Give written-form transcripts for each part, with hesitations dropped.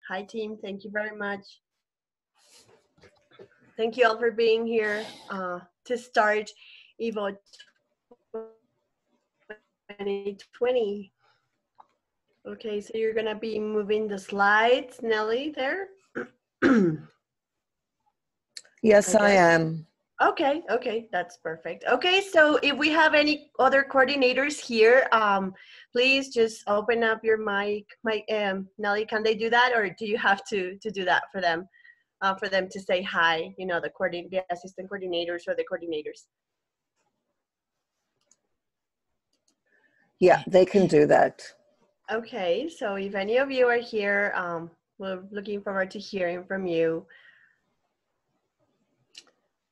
Hi, team. Thank you very much. Thank you all for being here to start EVO 2020. Okay, so you're going to be moving the slides, Nelly, there? Yes, I am. Okay, that's perfect. Okay, so if we have any other coordinators here, please just open up your mic. Nelly, can they do that, or do you have to do that for them to say hi, you know, the assistant coordinators or the coordinators? Yeah, they can do that. Okay, so if any of you are here, we're looking forward to hearing from you.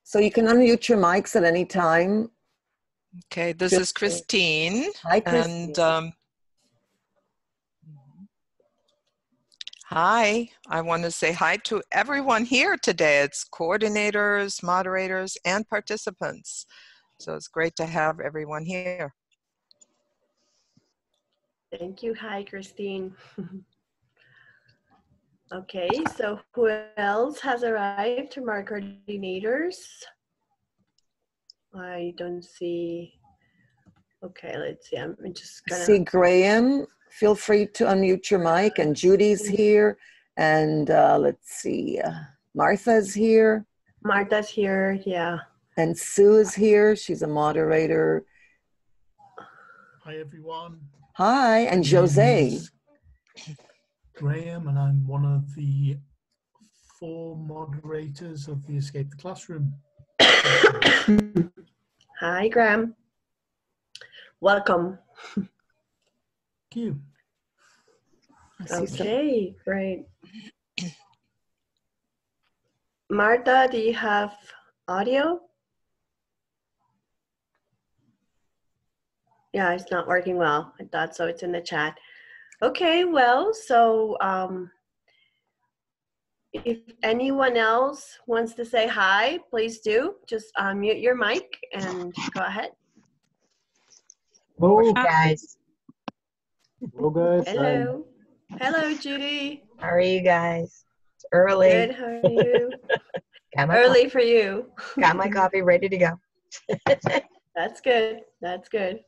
So you can unmute your mics at any time. Okay, this is Christine. Hi, Christine. And hi, I want to say hi to everyone here today. It's coordinators, moderators, and participants. So it's great to have everyone here. Thank you. Hi, Christine. Okay, so who else has arrived from our coordinators? I don't see. Okay, let's see. I'm just gonna see Graham. Feel free to unmute your mic. And Judy's here. And let's see, Martha's here. Martha's here, yeah. And Sue is here. She's a moderator. Hi, everyone. Hi, and Jose. Graham, and I'm one of the 4 moderators of the Escape the Classroom. Hi, Graham. Welcome. Thank you. Okay, great. Martha, do you have audio? Yeah, it's not working well. I thought so. It's in the chat. Okay, well, so if anyone else wants to say hi, please do. Just unmute your mic and go ahead. Hello, guys. Hello, guys. Hello. Hello, Judy. How are you guys? It's early. Good, how are you? Early for you. Got my coffee ready to go. That's good. That's good.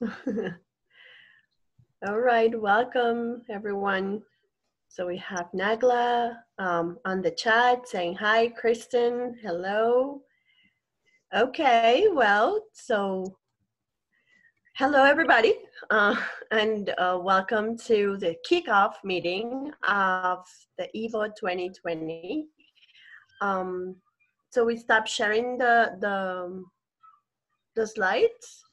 All right, welcome everyone. So we have Nagla on the chat saying hi, Kristen, hello. Okay, well, so hello everybody, and welcome to the kickoff meeting of the EVO 2020. So we stopped sharing the slides,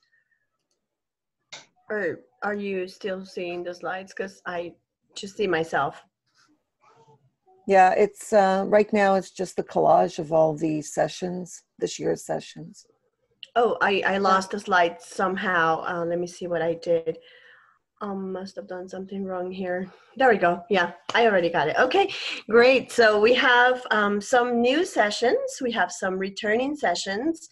or are you still seeing the slides? Because I just see myself. Yeah, it's right now it's just the collage of all the sessions, this year's sessions. Oh, I lost the slides somehow. Let me see what I did. Must have done something wrong here. There we go. Yeah, I already got it. Okay, great. So we have some new sessions. We have some returning sessions.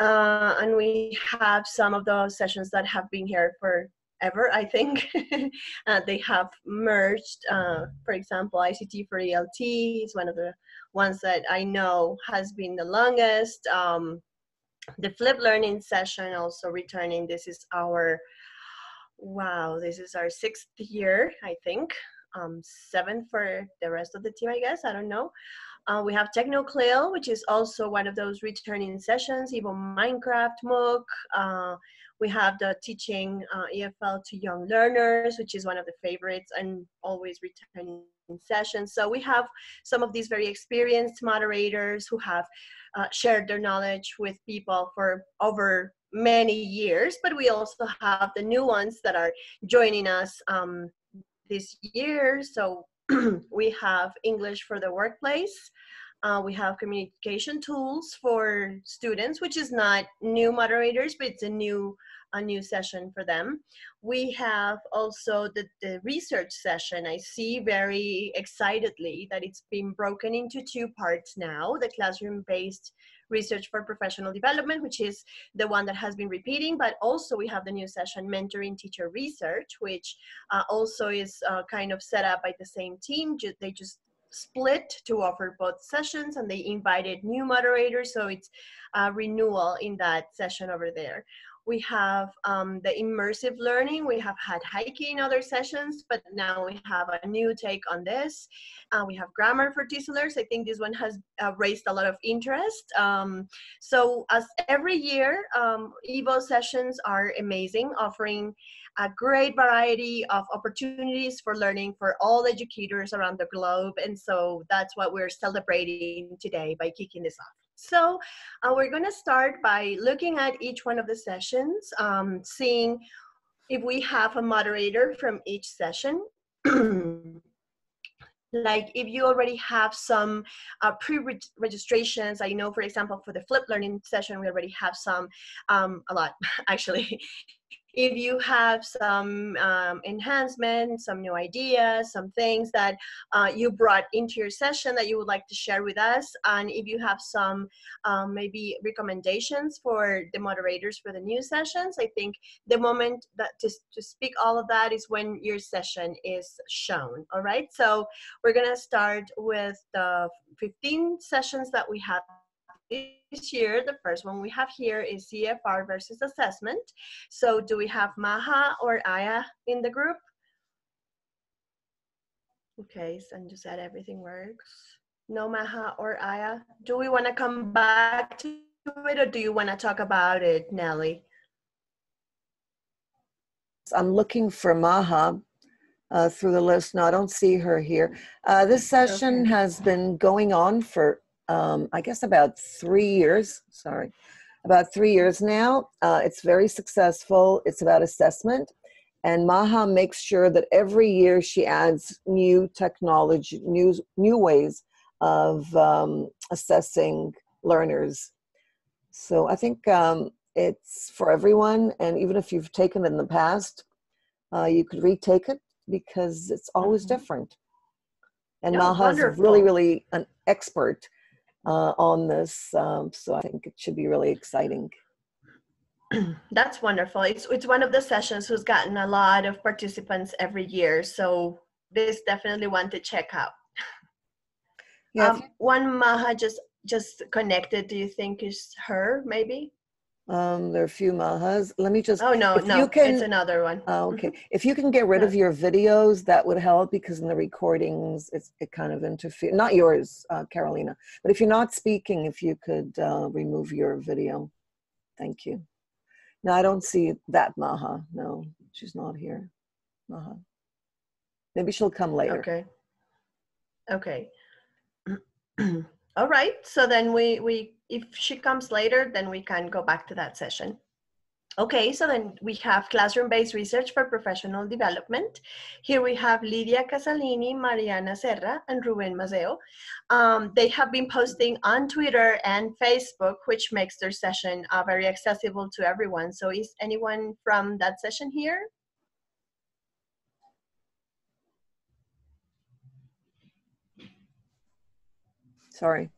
And we have some of those sessions that have been here forever, I think. They have merged. For example, ICT for ELT is one of the ones that I know has been the longest. The Flip Learning session also returning. This is our, wow, this is our 6th year, I think. 7th for the rest of the team, I guess. I don't know. We have CLIL, which is also one of those returning sessions, EVO Minecraft MOOC. We have the teaching EFL to young learners, which is one of the favorites and always returning sessions. So we have some of these very experienced moderators who have shared their knowledge with people for over many years, but we also have the new ones that are joining us this year. So we have English for the workplace. We have communication tools for students, which is not new moderators, but it's a new session for them. We have also the research session. I see very excitedly that it's been broken into 2 parts now, the classroom-based research for professional development, which is the one that has been repeating, but also we have the new session, mentoring teacher research, which also is kind of set up by the same team. They just split to offer both sessions, and they invited new moderators, so it's a renewal in that session over there. We have the immersive learning. We have had hiking in other sessions, but now we have a new take on this. We have grammar for TESOLers. I think this one has raised a lot of interest. So as every year, EVO sessions are amazing, offering a great variety of opportunities for learning for all educators around the globe. And so that's what we're celebrating today by kicking this off. So we're going to start by looking at each one of the sessions, seeing if we have a moderator from each session. Like if you already have some pre-registrations, I know, for example, for the flip learning session, we already have some, a lot actually. If you have some enhancements, some new ideas, some things that you brought into your session that you would like to share with us, and if you have some maybe recommendations for the moderators for the new sessions, I think the moment that to speak all of that is when your session is shown. All right, so we're gonna start with the 15 sessions that we have this year. The first one we have here is CFR versus assessment. So do we have Maha or Aya in the group? Okay, so just said everything works. No Maha or Aya. Do we want to come back to it, or do you want to talk about it, Nelly? I'm looking for Maha through the list. No, I don't see her here. This session has been going on for I guess about 3 years, about 3 years now. It's very successful. It's about assessment. And Maha makes sure that every year she adds new technology, new ways of assessing learners. So I think it's for everyone. And even if you've taken it in the past, you could retake it because it's always different. And Yeah, Maha's wonderful. really, really an expert on this, so I think it should be really exciting. That's wonderful. It's one of the sessions who's gotten a lot of participants every year, so this definitely one to check out. Yeah. One Maha just connected. Do you think is her maybe? There are a few Mahas. Let me just. Oh no, it's another one. Okay, if you can get rid of your videos, that would help, because in the recordings it kind of interferes. Not yours, Carolina, but if you're not speaking, if you could remove your video, thank you. No, I don't see that Maha. No, she's not here. Maha. Maybe she'll come later. Okay. Okay. All right. So then we if she comes later, then we can go back to that session. Okay, so then we have classroom-based research for professional development. Here we have Lydia Casalini, Mariana Serra, and Ruben Mazeo. They have been posting on Twitter and Facebook, which makes their session very accessible to everyone. So is anyone from that session here? Sorry.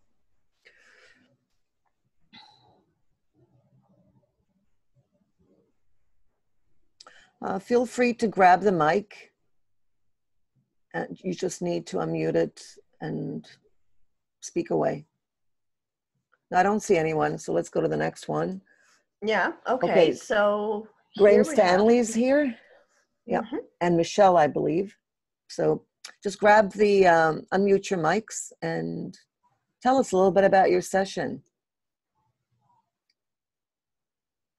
Feel free to grab the mic. You just need to unmute it and speak away. I don't see anyone, so let's go to the next one. Yeah, okay. So Graham Stanley's here. Yeah, and Michelle, I believe. So just grab the, unmute your mics and tell us a little bit about your session.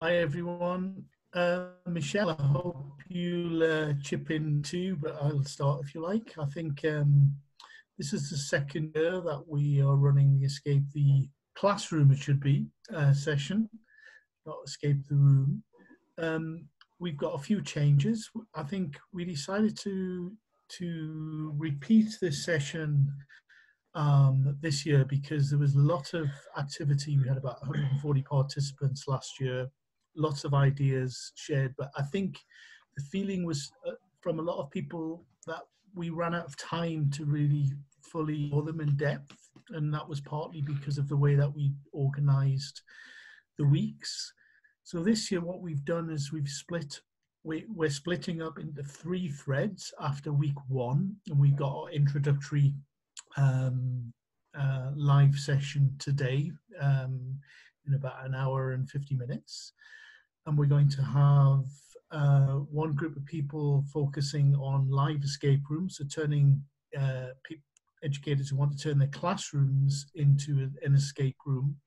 Hi, everyone. Michelle, I hope you'll chip in too, but I'll start if you like. I think this is the second year that we are running the Escape the Classroom, it should be, session, not Escape the Room. We've got a few changes. I think we decided to repeat this session this year because there was a lot of activity. We had about 140 participants last year. Lots of ideas shared, but I think the feeling was from a lot of people that we ran out of time to really fully know them in depth, and that was partly because of the way that we organized the weeks. So this year what we've done is we're splitting up into 3 threads after week 1, and we've got our introductory live session today in about an hour and 50 minutes. And we're going to have one group of people focusing on live escape rooms, so turning educators who want to turn their classrooms into an escape room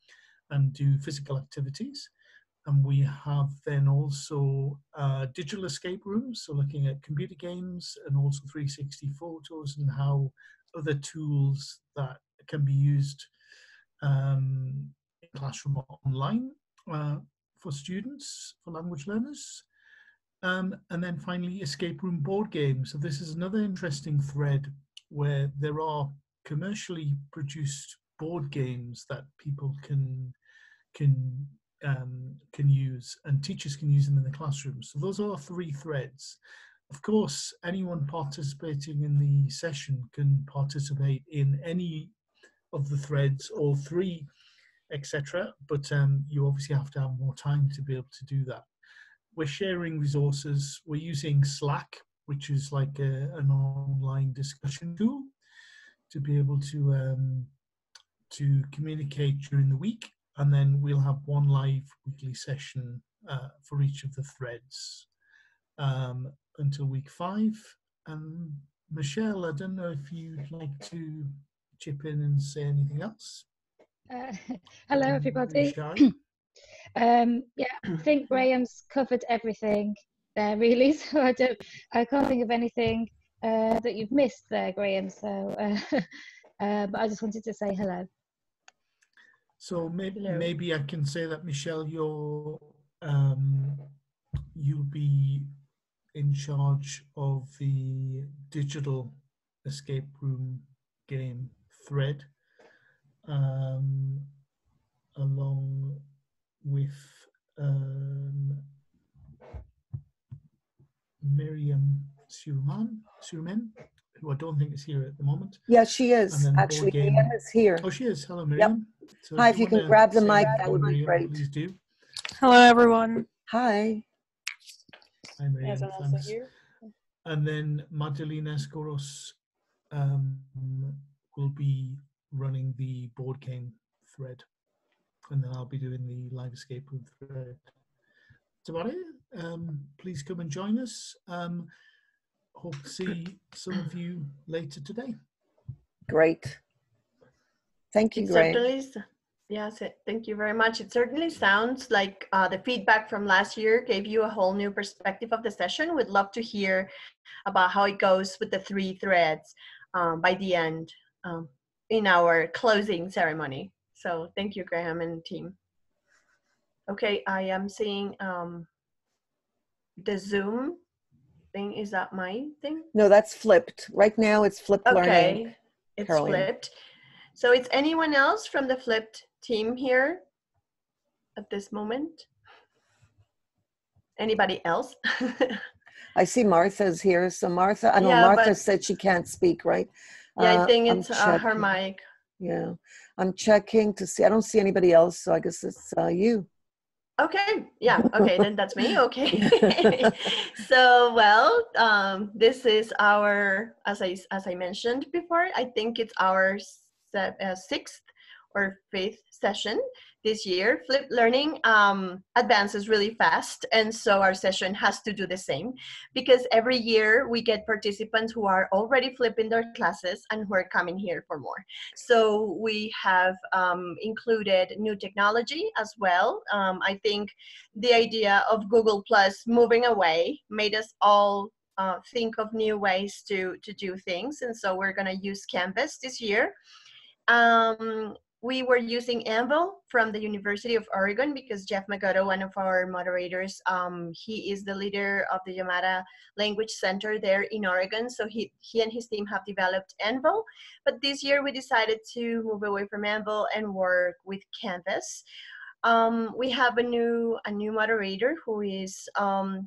and do physical activities. And we have then also digital escape rooms, so looking at computer games and also 360 photos and how other tools that can be used in classroom or online for students, for language learners. And then finally, escape room board games. So this is another interesting thread where there are commercially produced board games that people can use, and teachers can use them in the classroom. So those are 3 threads. Of course, anyone participating in the session can participate in any of the threads, all 3, etc. But you obviously have to have more time to be able to do that. We're sharing resources. We're using Slack, which is like an online discussion tool, to be able to communicate during the week. And then we'll have one live weekly session for each of the threads until week 5. Michelle, I don't know if you'd like to chip in and say anything else. Hello, everybody. Yeah, I think Graham's covered everything there, really. So I can't think of anything that you've missed there, Graham. So, but I just wanted to say hello. So maybe I can say that, Michelle, you'll be in charge of the digital escape room game thread, along with Miriam Surman, who I don't think is here at the moment. Yeah, she is. Actually, Miriam is here. Oh, she is. Hello, Miriam. Yep. So hi, if you can grab the mic, that would be great. Please do. Hello, everyone. Hi. Hi, Miriam. Thanks. Here. And then Magdalena Skoros will be running the board game thread. And then I'll be doing the live escape room thread. That's about it. Please come and join us. Hope to see some of you later today. Great. Thank you, Graham. Yes, thank you very much. It certainly sounds like the feedback from last year gave you a whole new perspective of the session. We'd love to hear about how it goes with the 3 threads by the end in our closing ceremony. So thank you, Graham and team. Okay, I am seeing the Zoom thing. Is that my thing? No, that's flipped. Right now it's flipped learning. Okay, it's Caroline. Flipped. So it's anyone else from the flipped team here at this moment? Anybody else? I see Martha's here. So Martha, I know Martha said she can't speak, right? Yeah, I think it's her mic. Yeah, I'm checking to see. I don't see anybody else, so I guess it's you. Okay, yeah, okay, then that's me, okay. So, well, this is our, as I mentioned before, I think it's our 6th or 5th session this year. Flipped learning advances really fast, and so our session has to do the same, because every year we get participants who are already flipping their classes and who are coming here for more. So we have included new technology as well. I think the idea of Google Plus moving away made us all think of new ways to do things, and so we're going to use Canvas this year. We were using EVO from the University of Oregon because Jeff Magoto, one of our moderators, he is the leader of the Yamada Language Center there in Oregon. So he and his team have developed EVO. But this year we decided to move away from EVO and work with Canvas. We have a new moderator who is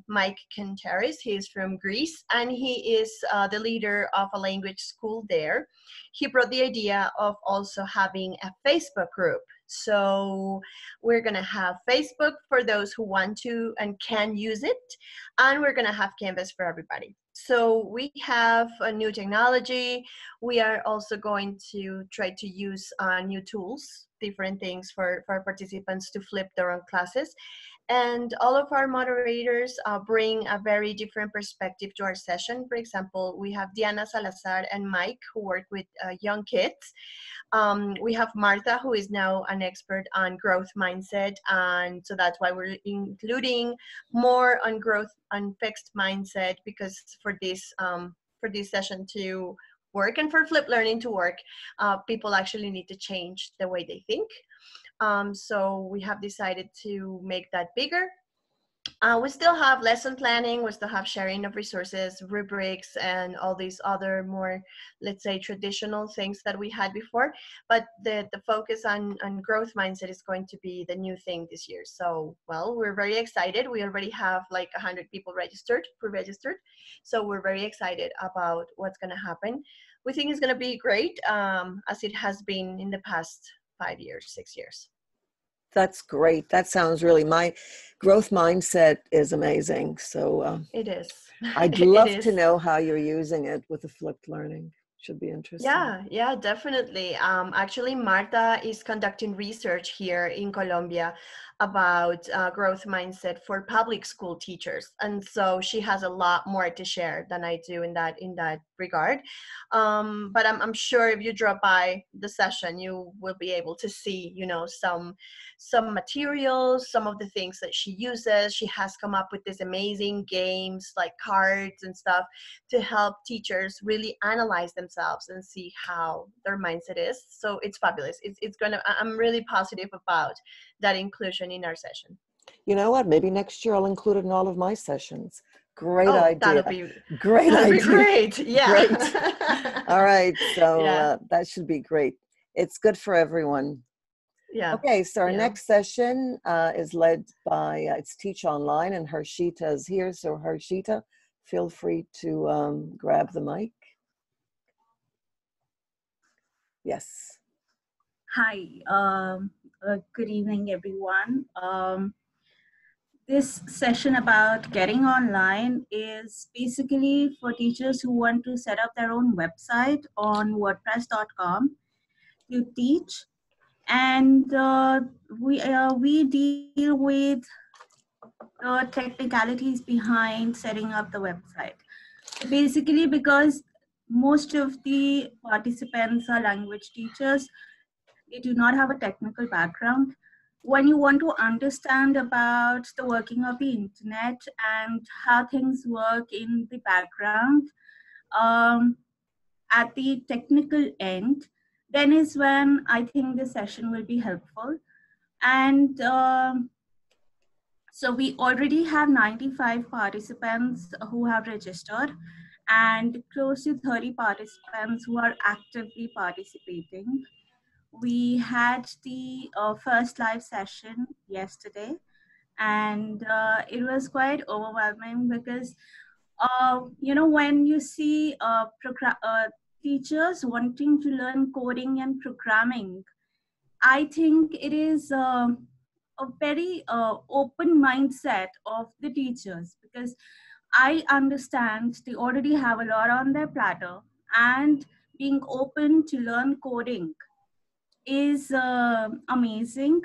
Mike Kantaris. He is from Greece, and he is the leader of a language school there. He brought the idea of also having a Facebook group. So we're going to have Facebook for those who want to and can use it, and we're going to have Canvas for everybody. So we have a new technology. We are also going to try to use new tools, different things for participants to flip their own classes. And all of our moderators bring a very different perspective to our session. For example, we have Diana Salazar and Mike, who work with young kids. We have Martha, who is now an expert on growth mindset, and so that's why we're including more on growth, on fixed mindset, because for this session to work and for flipped learning to work, people actually need to change the way they think. So we have decided to make that bigger. We still have lesson planning, we still have sharing of resources, rubrics, and all these other more, let's say, traditional things that we had before. But the focus on growth mindset is going to be the new thing this year. So, well, we're very excited. We already have like 100 people pre-registered. So we're very excited about what's going to happen. We think it's going to be great, as it has been in the past 5 years, 6 years. That's great. That sounds really, my growth mindset is amazing. So it is. I'd love to know how you're using it with the flipped learning. Should be interesting. Yeah, definitely. Actually, Marta is conducting research here in Colombia about growth mindset for public school teachers, and so she has a lot more to share than I do in that regard. But I'm sure if you drop by the session, you will be able to see, you know, some materials, some of the things that she uses. She has come up with these amazing games like cards and stuff to help teachers really analyze themselves and see how their mindset is. So it's fabulous. I'm really positive about that inclusion in our session. You know what? Maybe next year I'll include it in all of my sessions. Great idea. That'll be great idea. Great. Yeah. Great. All right. So that should be great. It's good for everyone. Yeah. Okay. So our next session is led by, it's Teach Online, and Harshita is here. So Harshita, feel free to grab the mic. Yes. Hi. Good evening, everyone. This session about getting online is basically for teachers who want to set up their own website on WordPress.com to teach. And we deal with the technicalities behind setting up the website. So basically, because most of the participants are language teachers, they do not have a technical background. When you want to understand about the working of the internet and how things work in the background, at the technical end, then is when I think the session will be helpful. And so we already have 95 participants who have registered and close to 30 participants who are actively participating. We had the first live session yesterday, and it was quite overwhelming because, you know, when you see teachers wanting to learn coding and programming, I think it is a very open mindset of the teachers, because I understand they already have a lot on their platter, and being open to learn coding is amazing.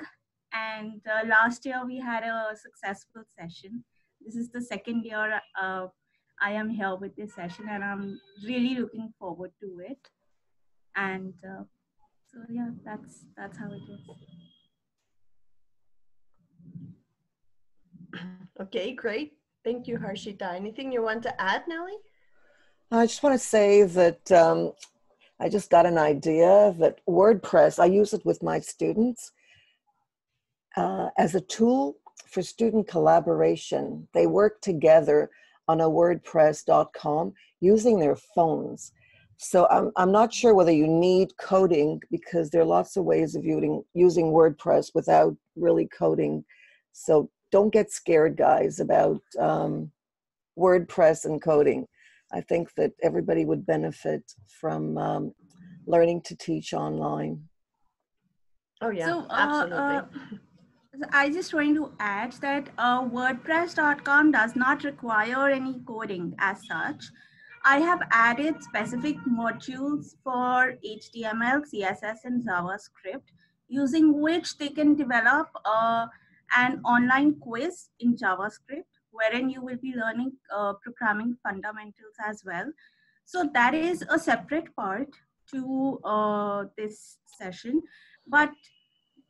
And last year we had a successful session. This is the second year I am here with this session, and I'm really looking forward to it. And so yeah, that's how it is. Okay, great. Thank you, Harshita. Anything you want to add, Nellie? I just want to say that I just got an idea that WordPress, I use it with my students as a tool for student collaboration. They work together on a WordPress.com using their phones. So I'm not sure whether you need coding, because there are lots of ways of using WordPress without really coding. So don't get scared, guys, about WordPress and coding. I think that everybody would benefit from learning to teach online. Oh yeah, so, absolutely. I just want to add that WordPress.com does not require any coding as such. I have added specific modules for HTML, CSS, and JavaScript, using which they can develop an online quiz in JavaScript, wherein you will be learning programming fundamentals as well. So that is a separate part to this session, but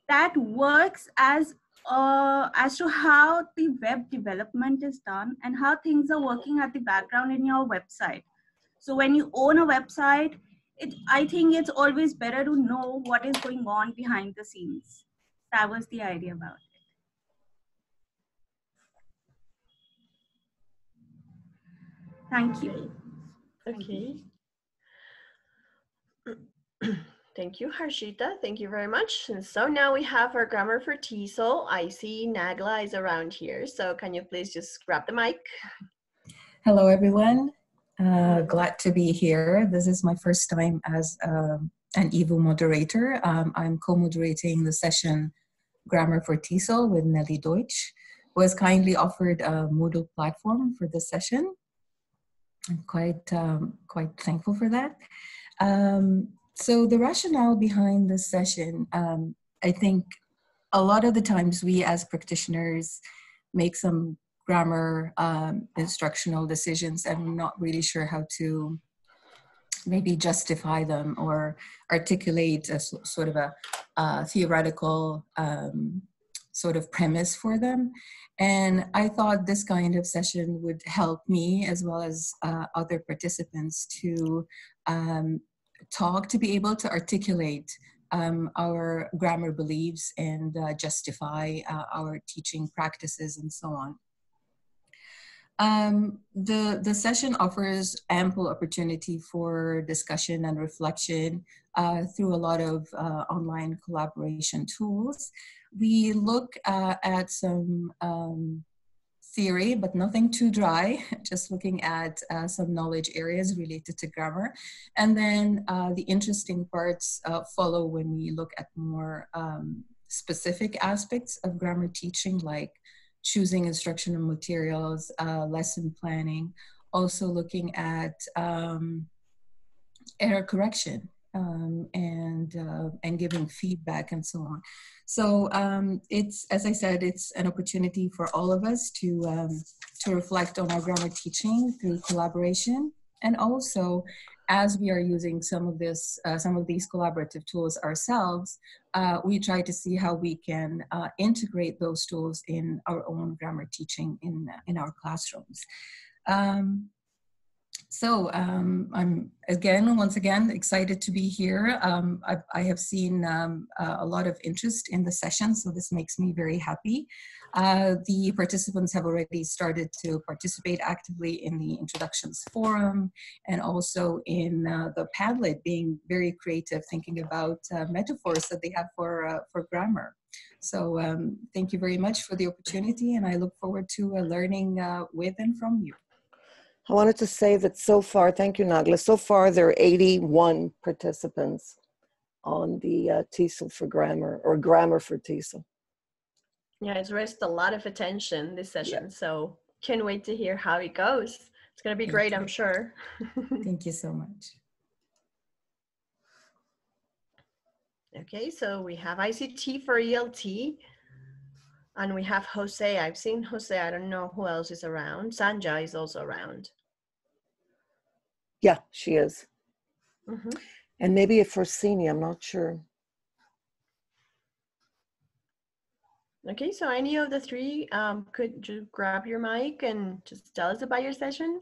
that works as to how the web development is done and how things are working at the background in your website. So when you own a website, I think it's always better to know what is going on behind the scenes. That was the idea about it. Thank you. Okay. Thank you, Harshita. Thank you very much. And so now we have our grammar for TESOL. I see Nagla is around here. So can you please just grab the mic? Hello, everyone. Glad to be here. This is my first time as an EVO moderator. I'm co-moderating the session Grammar for TESOL with Nelly Deutsch, who has kindly offered a Moodle platform for this session. I'm quite thankful for that. So the rationale behind this session, I think a lot of the times we as practitioners make some grammar instructional decisions and I'm not really sure how to maybe justify them or articulate a sort of a theoretical sort of premise for them. And I thought this kind of session would help me as well as other participants to to be able to articulate our grammar beliefs and justify our teaching practices and so on. The session offers ample opportunity for discussion and reflection through a lot of online collaboration tools. We look at some theory, but nothing too dry, just looking at some knowledge areas related to grammar. And then the interesting parts follow when we look at more specific aspects of grammar teaching, like choosing instructional materials, lesson planning, also looking at error correction and giving feedback and so on. So it's, as I said, it's an opportunity for all of us to reflect on our grammar teaching through collaboration, and also as we are using some of these collaborative tools ourselves, we try to see how we can integrate those tools in our own grammar teaching in our classrooms. So I'm once again excited to be here. I have seen a lot of interest in the session, so this makes me very happy. The participants have already started to participate actively in the introductions forum and also in the Padlet, being very creative, thinking about metaphors that they have for grammar. So thank you very much for the opportunity, and I look forward to learning with and from you. I wanted to say that so far, thank you, Nagla, so far there are 81 participants on the TESOL for grammar, or grammar for TESOL. Yeah, it's raised a lot of attention this session, so can't wait to hear how it goes. It's going to be great, I'm sure. Thank you so much. Okay, so we have ICT for ELT. And we have Jose. I've seen Jose. I don't know who else is around. Sanja is also around. Yeah, she is. Mm-hmm. And maybe a Forsini, I'm not sure. Okay, so any of the three, could you grab your mic and just tell us about your session?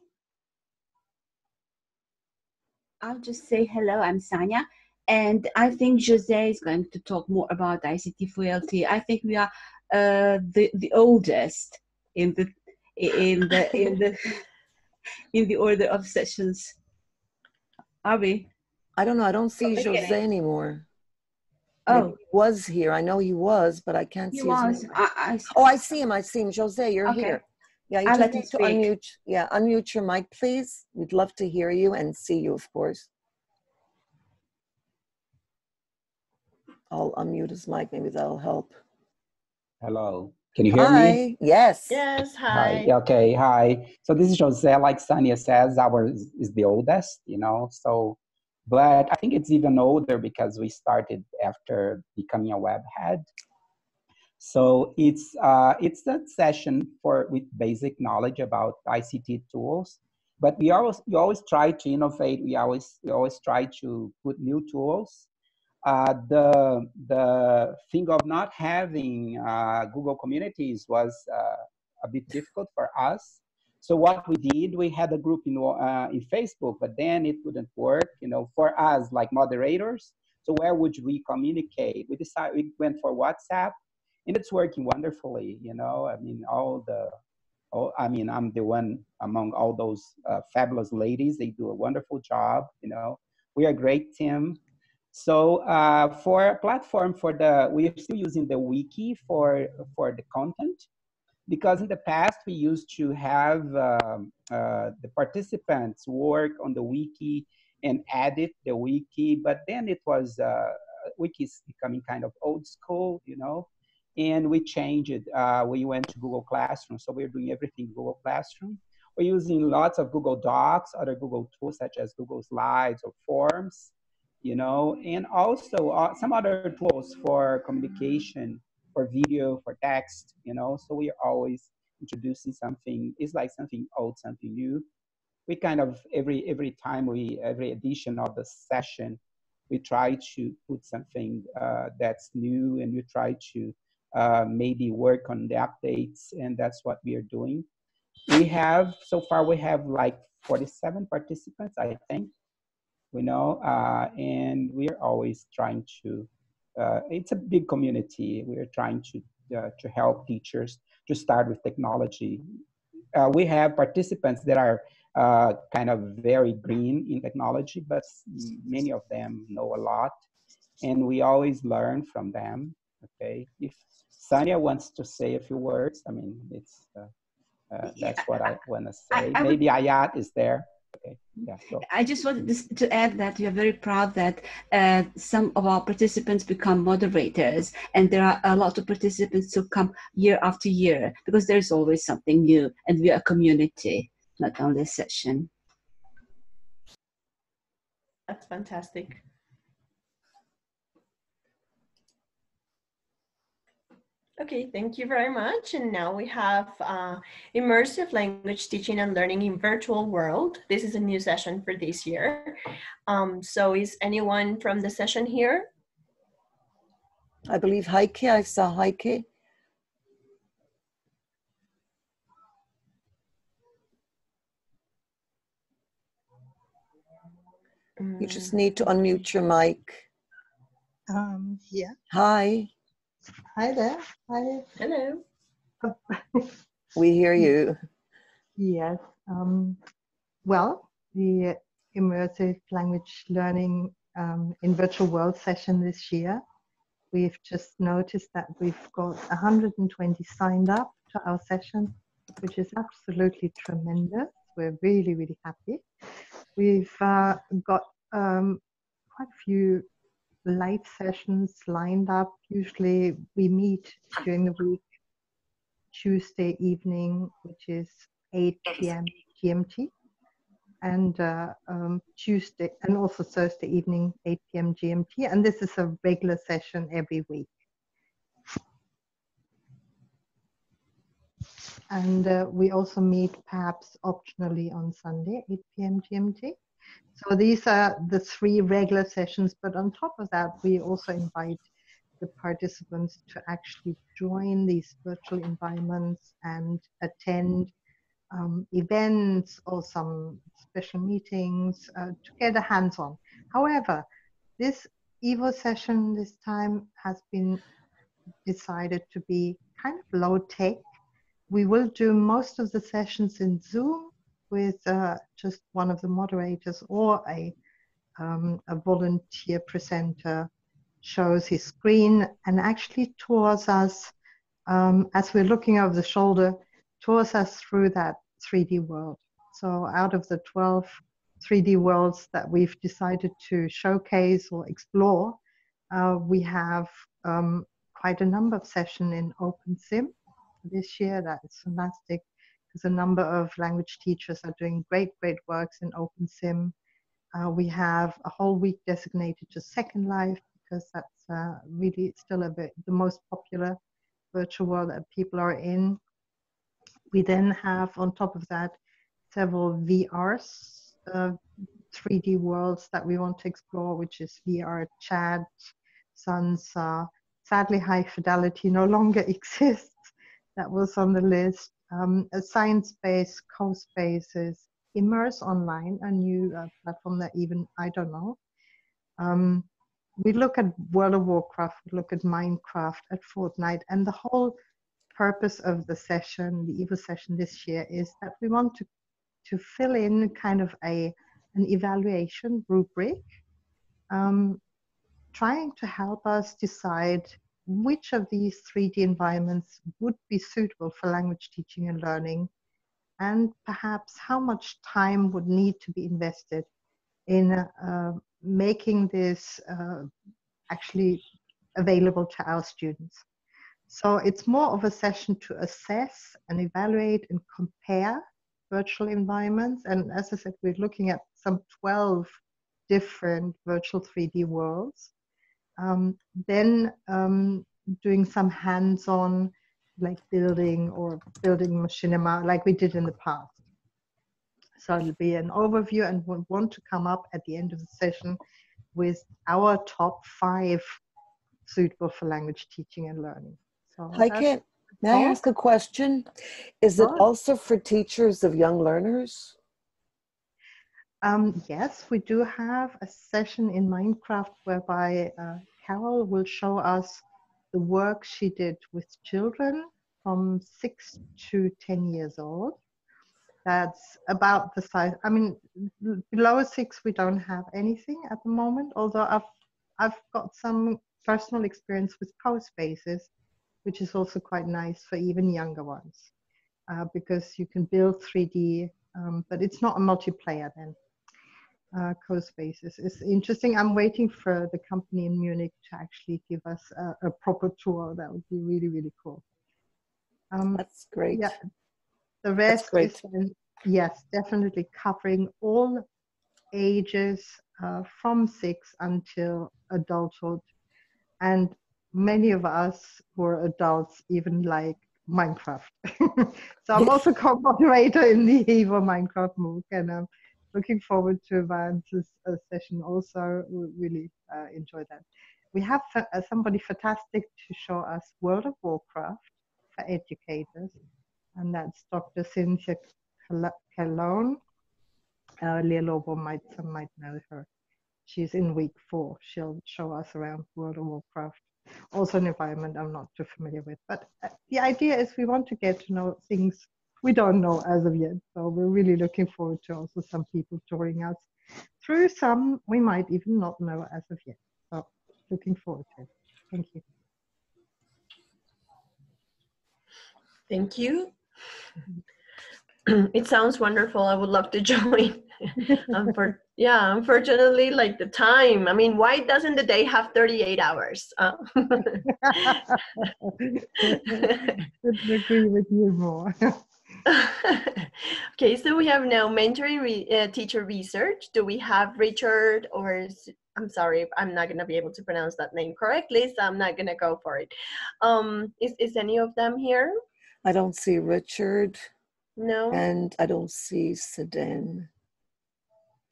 I'll just say hello, I'm Sanya. And I think Jose is going to talk more about ICT for ELT. I think we are the oldest in the order of sessions. Are we? I don't know. I don't see Jose anymore. Oh, maybe he was here. I know he was, but I can't see his name. Oh, I see him. I see him. Jose, you're here. Yeah, you just need to unmute. Yeah, unmute your mic, please. We'd love to hear you and see you, of course. I'll unmute his mic. Maybe that'll help. Hello. Can you hear me? Hi. Yes. Yes. Hi. Okay. Hi. So this is Jose. Like Sania says, ours is the oldest. So, but I think it's even older because we started after becoming a web head. So it's a session with basic knowledge about ICT tools, but we always try to innovate. We always try to put new tools. The thing of not having Google Communities was a bit difficult for us. So what we did, we had a group in Facebook, but then it wouldn't work, for us like moderators. So where would we communicate? We went for WhatsApp, and it's working wonderfully. I mean, I'm the one among all those fabulous ladies. They do a wonderful job. We are a great team. So for a platform we are still using the wiki for the content, because in the past we used to have the participants work on the wiki and edit the wiki, but then it was wiki is becoming kind of old school, and we changed it. We went to Google Classroom, so we're doing everything Google Classroom. We're using lots of Google Docs, other Google tools such as Google Slides or Forms, and also some other tools for communication, for video, for text, so we are always introducing something. It's like something old, something new. We kind of, every edition of the session, we try to put something that's new, and we try to maybe work on the updates, and that's what we are doing. So far we have like 47 participants, I think, and we're always trying to, it's a big community. We're trying to help teachers to start with technology. We have participants that are kind of very green in technology, but many of them know a lot, and we always learn from them. Okay, if Sania wants to say a few words, I mean, it's that's what I want to say. Maybe Ayat is there. Okay. Yeah, I just wanted to add that we are very proud that some of our participants become moderators, and there are a lot of participants who come year after year, because there's always something new, and we are a community, not only a session. That's fantastic. Okay, thank you very much. And now we have Immersive Language Teaching and Learning in Virtual World. This is a new session for this year. So is anyone from the session here? I believe Heike, I saw Heike. You just need to unmute your mic. Yeah. Hi. Hi there. Hi. Hello. We hear you. Yes. Well, the Immersive Language Learning in Virtual World session this year, we've just noticed that we've got 120 signed up to our session, which is absolutely tremendous. We're really, really happy. We've got quite a few live sessions lined up. Usually we meet during the week, Tuesday evening, which is 8 p.m. GMT, and Tuesday, and also Thursday evening, 8 p.m. GMT, and this is a regular session every week. And we also meet perhaps optionally on Sunday, 8 p.m. GMT. So these are the 3 regular sessions, but on top of that, we also invite the participants to actually join these virtual environments and attend events or some special meetings to get a hands-on. However, this EVO session this time has been decided to be kind of low-tech. We will do most of the sessions in Zoom with just one of the moderators, or a volunteer presenter shows his screen and actually tours us, as we're looking over the shoulder, tours us through that 3D world. So out of the 12 3D worlds that we've decided to showcase or explore, we have quite a number of sessions in OpenSim, for this year. That is fantastic because a number of language teachers are doing great works in OpenSim. We have a whole week designated to Second Life because that's really still the most popular virtual world that people are in. We then have, on top of that, several VRs, 3D worlds that we want to explore, which is VR Chad, Sansa. Sadly, High Fidelity no longer exists. That was on the list. A science-based co-spaces, Immerse Online, a new platform that even I don't know. We look at World of Warcraft, we look at Minecraft, at Fortnite, and the whole purpose of the session, the EVO session this year, is that we want to fill in kind of an evaluation rubric, trying to help us decide which of these 3D environments would be suitable for language teaching and learning, and perhaps how much time would need to be invested in making this actually available to our students. So it's more of a session to assess and evaluate and compare virtual environments. And as I said, we're looking at some 12 different virtual 3D worlds. Then doing some hands-on, like building machinima like we did in the past. So it'll be an overview, and we'll want to come up at the end of the session with our top 5 suitable for language teaching and learning. So may I ask a question? Is it also for teachers of young learners? Yes, we do have a session in Minecraft whereby Carol will show us the work she did with children from 6 to 10 years old. That's about the size. I mean, below 6 we don't have anything at the moment, although I've got some personal experience with co-spaces, which is also quite nice for even younger ones, because you can build 3D, but it's not a multiplayer then. Co-spaces is interesting. I'm waiting for the company in Munich to actually give us a proper tour. That would be really, really cool. That's great. Yeah, the rest is, yes, definitely covering all ages from 6 until adulthood. And many of us who are adults even like Minecraft. So I'm also co-moderator in the EVO Minecraft MOOC, and I'm looking forward to Vance's session also. We really enjoy that. We have somebody fantastic to show us World of Warcraft for educators, and that's Dr. Cynthia Calone. Leah Lobo some might know her. She's in week 4. She'll show us around World of Warcraft. Also an environment I'm not too familiar with. But the idea is we want to get to know things we don't know as of yet. So we're really looking forward to also some people touring us through some we might even not know as of yet. So looking forward to it. Thank you. Thank you. It sounds wonderful. I would love to join. Unfortunately, like the time. I mean, why doesn't the day have 38 hours? Couldn't agree with you more. Okay, so we have now mentoring teacher research. Do we have Richard or, I'm sorry, I'm not going to be able to pronounce that name correctly, so I'm not going to go for it. Is any of them here? I don't see Richard. No. And I don't see Sedan.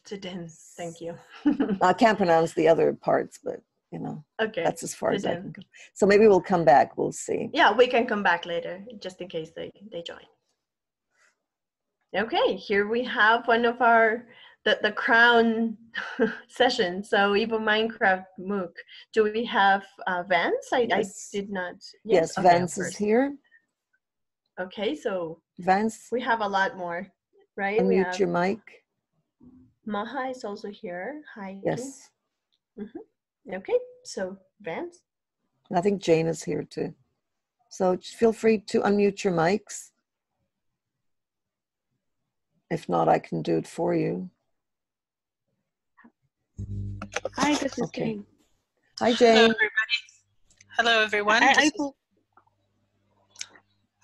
Sedan, thank you. I can't pronounce the other parts, but you know, okay, that's as far as I can go. So maybe we'll come back, we'll see. Yeah, we can come back later, just in case they join. Okay, here we have one of our, the crown session. So EVO Minecraft MOOC. Do we have Vance? Yes. I did not. Yes, okay, Vance is here. Okay, so Vance, we have a lot more, right? Unmute your mic. Maha is also here. Hi. Yes. Okay, so Vance. And I think Jane is here too. So feel free to unmute your mics. If not, I can do it for you. Hi, this is Jane. Hi, Jane. Hello, everybody. Hello, everyone.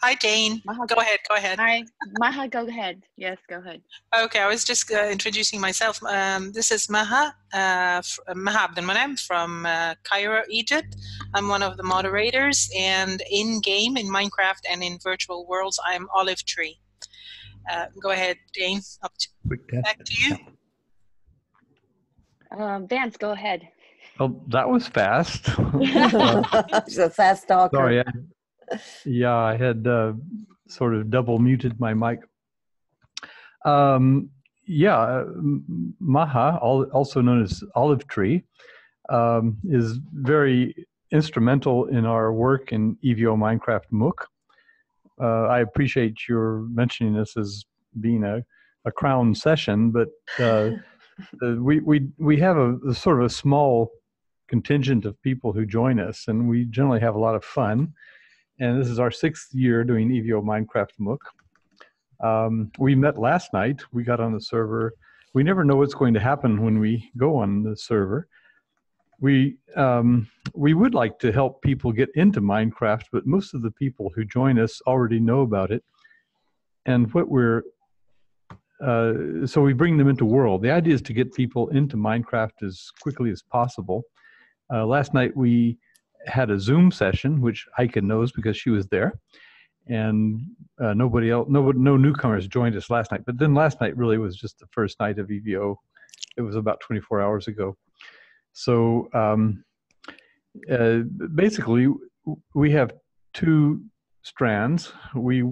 Hi, Jane. Maha, Go ahead. Go ahead. Hi, Maha. Go ahead. Yes, go ahead. Okay, I was just introducing myself. This is Maha, Maha Abdelmanem from Cairo, Egypt. I'm one of the moderators, and in-game, in Minecraft and in virtual worlds, I'm Olive Tree. Go ahead, Jane. Back to you. Vance, go ahead. Oh, that was fast. She's a fast talker. Sorry. I had sort of double muted my mic. Maha, also known as Olive Tree, is very instrumental in our work in EVO Minecraft MOOC. I appreciate your mentioning this as being a crown session, but we have a sort of a small contingent of people who join us, and we generally have a lot of fun. And this is our 6th year doing EVO Minecraft MOOC. We met last night. We got on the server. We never know what's going to happen when we go on the server. We would like to help people get into Minecraft, but most of the people who join us already know about it. And what so we bring them into World. The idea is to get people into Minecraft as quickly as possible. Last night we had a Zoom session, which Heike knows because she was there, and nobody else, no newcomers joined us last night. But then last night really was just the first night of EVO. It was about 24 hours ago. So basically, we have 2 strands. We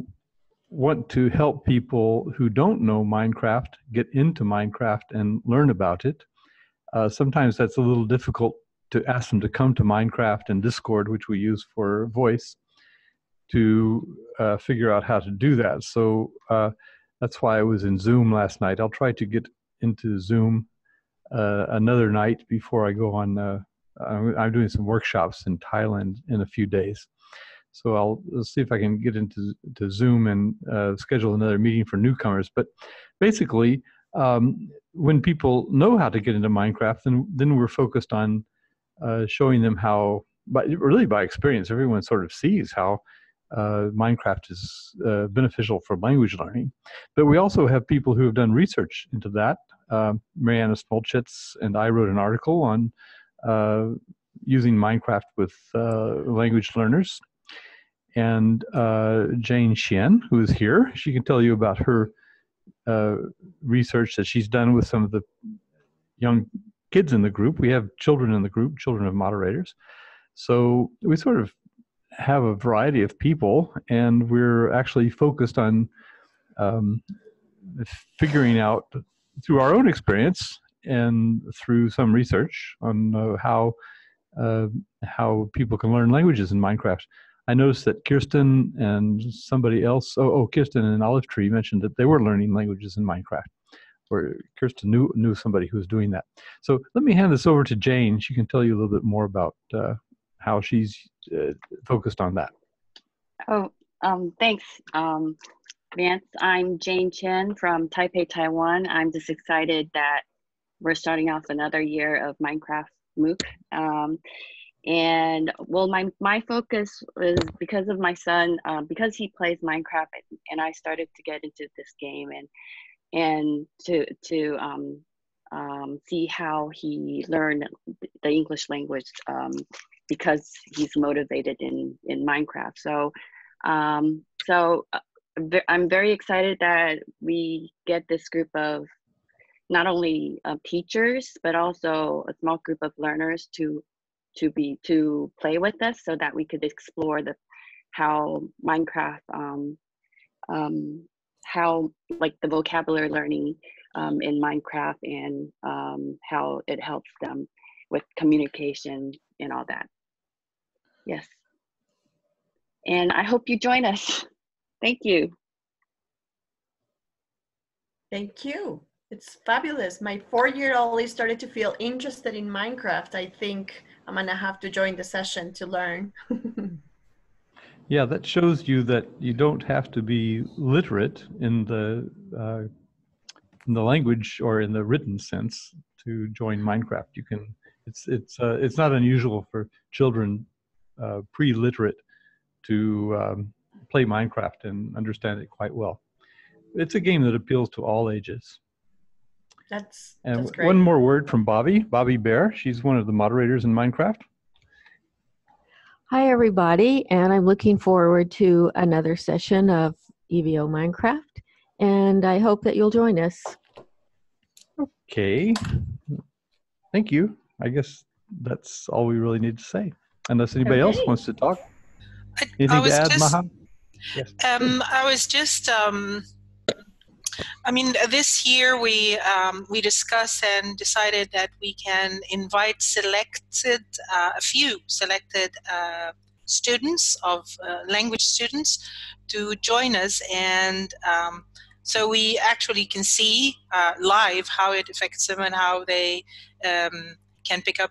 want to help people who don't know Minecraft get into Minecraft and learn about it. Sometimes that's a little difficult to ask them to come to Minecraft and Discord, which we use for voice, to figure out how to do that. So that's why I was in Zoom last night. I'll try to get into Zoom another night before I go on. I'm doing some workshops in Thailand in a few days. So I'll see if I can get into Zoom and schedule another meeting for newcomers. But basically, when people know how to get into Minecraft, then we're focused on showing them how, but really by experience, everyone sort of sees how Minecraft is beneficial for language learning. But we also have people who have done research into that. Mariana Smolchitz and I wrote an article on using Minecraft with language learners. And Jane Xian, who is here, she can tell you about her research that she's done with some of the young kids in the group. We have children in the group, children of moderators. So we sort of have a variety of people, and we're actually focused on figuring out through our own experience and through some research on how people can learn languages in Minecraft. I noticed that Kirsten and somebody else, Kirsten and Olive Tree mentioned that they were learning languages in Minecraft, or Kirsten knew somebody who was doing that. So let me hand this over to Jane. She can tell you a little bit more about how she's focused on that. Thanks, Vance. I'm Jane Chen from Taipei, Taiwan. I'm just excited that we're starting off another year of Minecraft MOOC. And well, my focus was because of my son, because he plays Minecraft, and I started to get into this game and to see how he learned the English language because he's motivated in Minecraft. So I'm very excited that we get this group of not only teachers but also a small group of learners to play with us, so that we could explore how Minecraft, how like the vocabulary learning in Minecraft, and how it helps them with communication and all that. Yes. And I hope you join us. Thank you. Thank you. It's fabulous. My 4-year-old is started to feel interested in Minecraft. I think I'm gonna have to join the session to learn. Yeah, that shows you that you don't have to be literate in the language or in the written sense to join Minecraft. You can. It's not unusual for children pre-literate to play Minecraft and understand it quite well. It's a game that appeals to all ages. That's And great. one more word from Bobby Bear. She's one of the moderators in Minecraft. Hi, everybody, and I'm looking forward to another session of EVO Minecraft, and I hope that you'll join us. Okay. Thank you. I guess that's all we really need to say, unless anybody else wants to talk. Anything to add, Maha? Yes. I was just, I mean, this year we discussed and decided that we can invite a few selected students of language students to join us, and so we actually can see live how it affects them and how they can pick up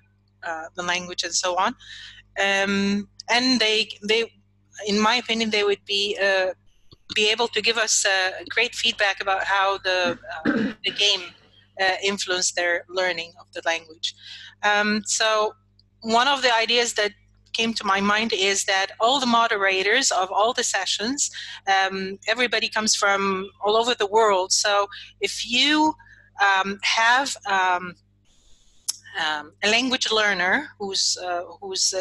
the language and so on. And they, in my opinion, they would be able to give us great feedback about how the game influenced their learning of the language. So one of the ideas that came to my mind is that all the moderators of all the sessions, everybody comes from all over the world. So if you have a language learner whose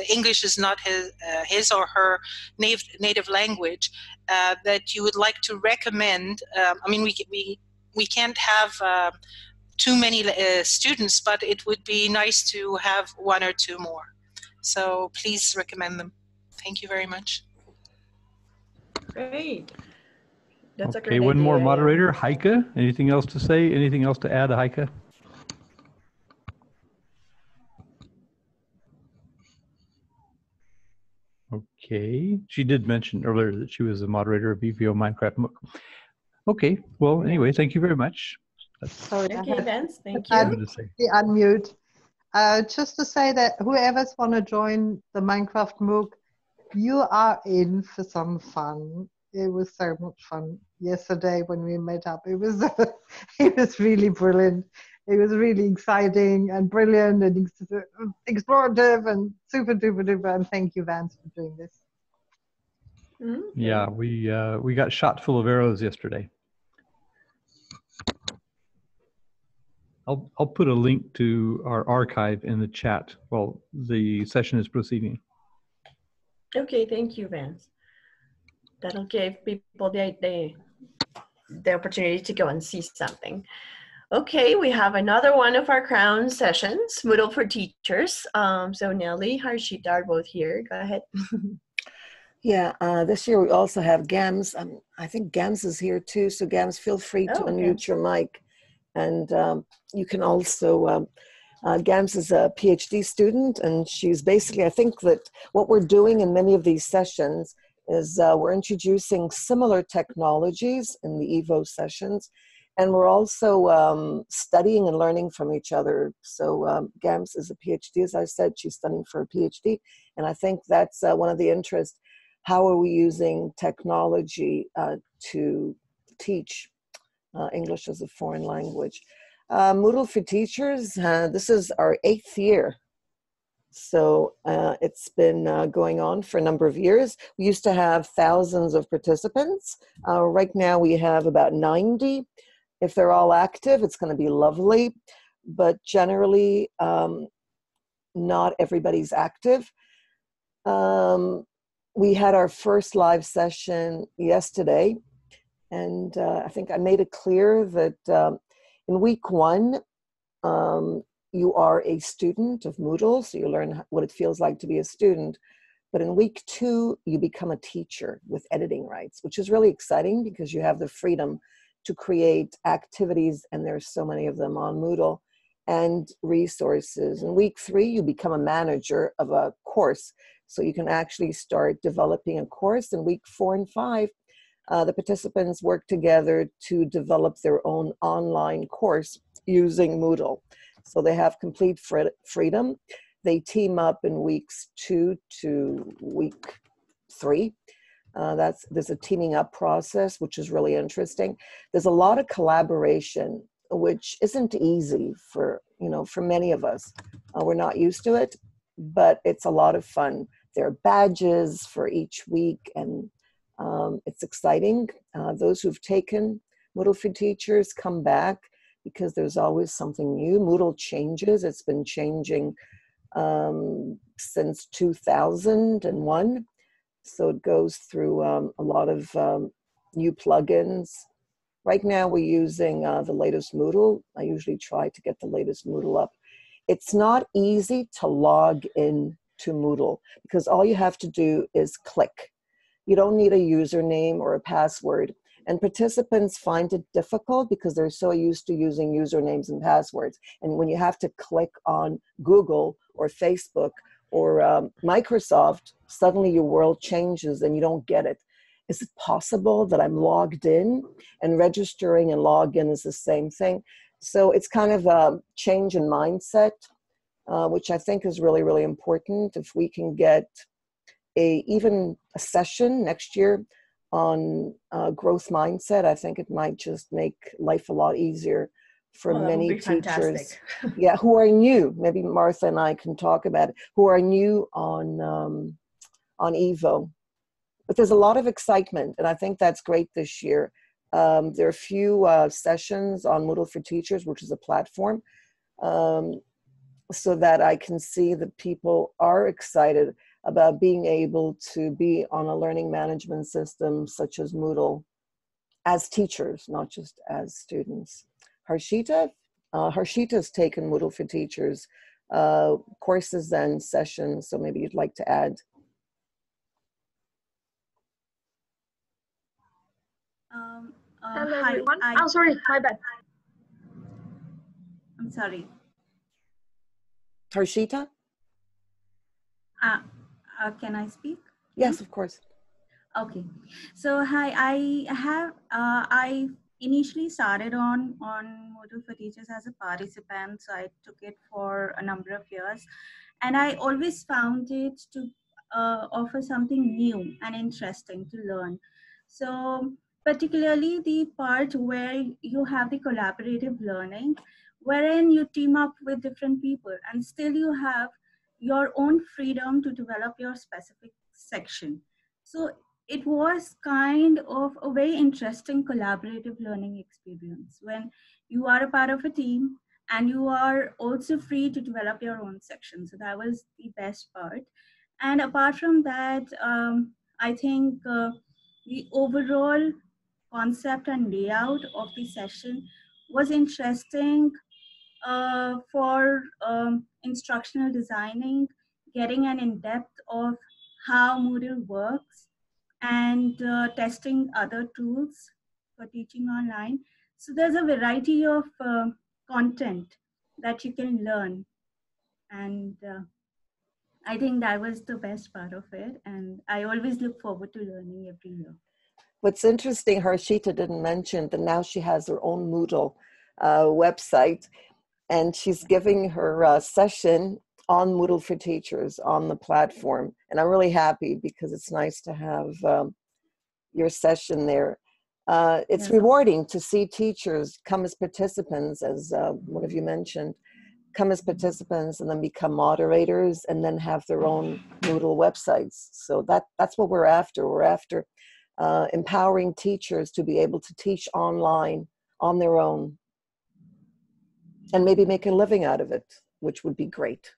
English is not his or her native language, that you would like to recommend. I mean, we can't have too many students, but it would be nice to have one or two more. So please recommend them. Thank you very much. Great. That's okay, one more moderator, Heike. Anything else to say? Anything else to add, Heike? Okay, she did mention earlier that she was a moderator of EVO Minecraft MOOC. Okay, well, anyway, thank you very much. Sorry, okay, Vance, thank you. you. Unmute. Just to say that whoever's want to join the Minecraft MOOC, you are in for some fun. It was so much fun yesterday when we met up. It was it was really brilliant. It was really exciting and brilliant and explorative and super duper duper. And thank you, Vance, for doing this. Yeah, we got shot full of arrows yesterday. I'll put a link to our archive in the chat while the session is proceeding. Okay, thank you, Vance. That'll give people the opportunity to go and see something. Okay, we have another one of our crown sessions, Moodle for Teachers. So Nelly, Harshita are both here. Go ahead. Yeah, this year we also have Gams. I think Gams is here too. So Gams, feel free to unmute your mic. And you can also, Gams is a PhD student, and she's basically, I think that what we're doing in many of these sessions is we're introducing similar technologies in the EVO sessions, and we're also studying and learning from each other. So Gams is a PhD, as I said, she's studying for a PhD, and I think that's one of the interests. How are we using technology to teach English as a foreign language? Moodle for Teachers, this is our 8th year. So it's been going on for a number of years. We used to have thousands of participants. Right now we have about 90. If they're all active, it's going to be lovely. But generally, not everybody's active. We had our first live session yesterday. And I think I made it clear that in week 1, you are a student of Moodle, so you learn what it feels like to be a student. But in week 2, you become a teacher with editing rights, which is really exciting because you have the freedom to create activities, and there's so many of them on Moodle, and resources. In week 3, you become a manager of a course, so you can actually start developing a course. In week 4 and 5, the participants work together to develop their own online course using Moodle. So they have complete freedom. They team up in weeks 2 to week 3. There's a teaming up process, which is really interesting. There's a lot of collaboration, which isn't easy for many of us. We're not used to it, but it's a lot of fun. There are badges for each week, and It's exciting. Those who've taken Moodle for Teachers come back because there's always something new. Moodle changes. It's been changing since 2001. So it goes through a lot of new plugins. Right now we're using the latest Moodle. I usually try to get the latest Moodle up. It's not easy to log in to Moodle because all you have to do is click. You don't need a username or a password. And participants find it difficult because they're so used to using usernames and passwords. And when you have to click on Google or Facebook or Microsoft, suddenly your world changes and you don't get it. Is it possible that I'm logged in? And registering and login is the same thing. So it's kind of a change in mindset, which I think is really, really important. If we can get even a session next year on growth mindset, I think it might just make life a lot easier for many teachers. Yeah, who are new. Maybe Martha and I can talk about it. Who are new on EVO. But there's a lot of excitement, and I think that's great this year. There are a few sessions on Moodle for Teachers, which is a platform, so that I can see that people are excited about being able to be on a learning management system such as Moodle as teachers, not just as students. Harshita's taken Moodle for Teachers courses and sessions, so maybe you'd like to add. Hello, Hi, everyone. Oh, sorry, my bad. I'm sorry. Harshita? Can I speak? Yes, of course. Okay. So hi, I initially started on Moodle for Teachers as a participant. So I took it for a number of years, and I always found it to offer something new and interesting to learn. So particularly the part where you have the collaborative learning, wherein you team up with different people and still you have your own freedom to develop your specific section. So it was kind of a very interesting collaborative learning experience when you are a part of a team and you are also free to develop your own section. So that was the best part. And apart from that, I think the overall concept and layout of the session was interesting for instructional designing, getting an in-depth of how Moodle works, and testing other tools for teaching online. So there's a variety of content that you can learn. And I think that was the best part of it. And I always look forward to learning every year. What's interesting, Harshita didn't mention that now she has her own Moodle website, and she's giving her session on Moodle for Teachers on the platform. And I'm really happy because it's nice to have your session there. It's rewarding to see teachers come as participants, as one of you mentioned, come as participants and then become moderators and then have their own Moodle websites. So that's what we're after. We're after empowering teachers to be able to teach online on their own and maybe make a living out of it, which would be great.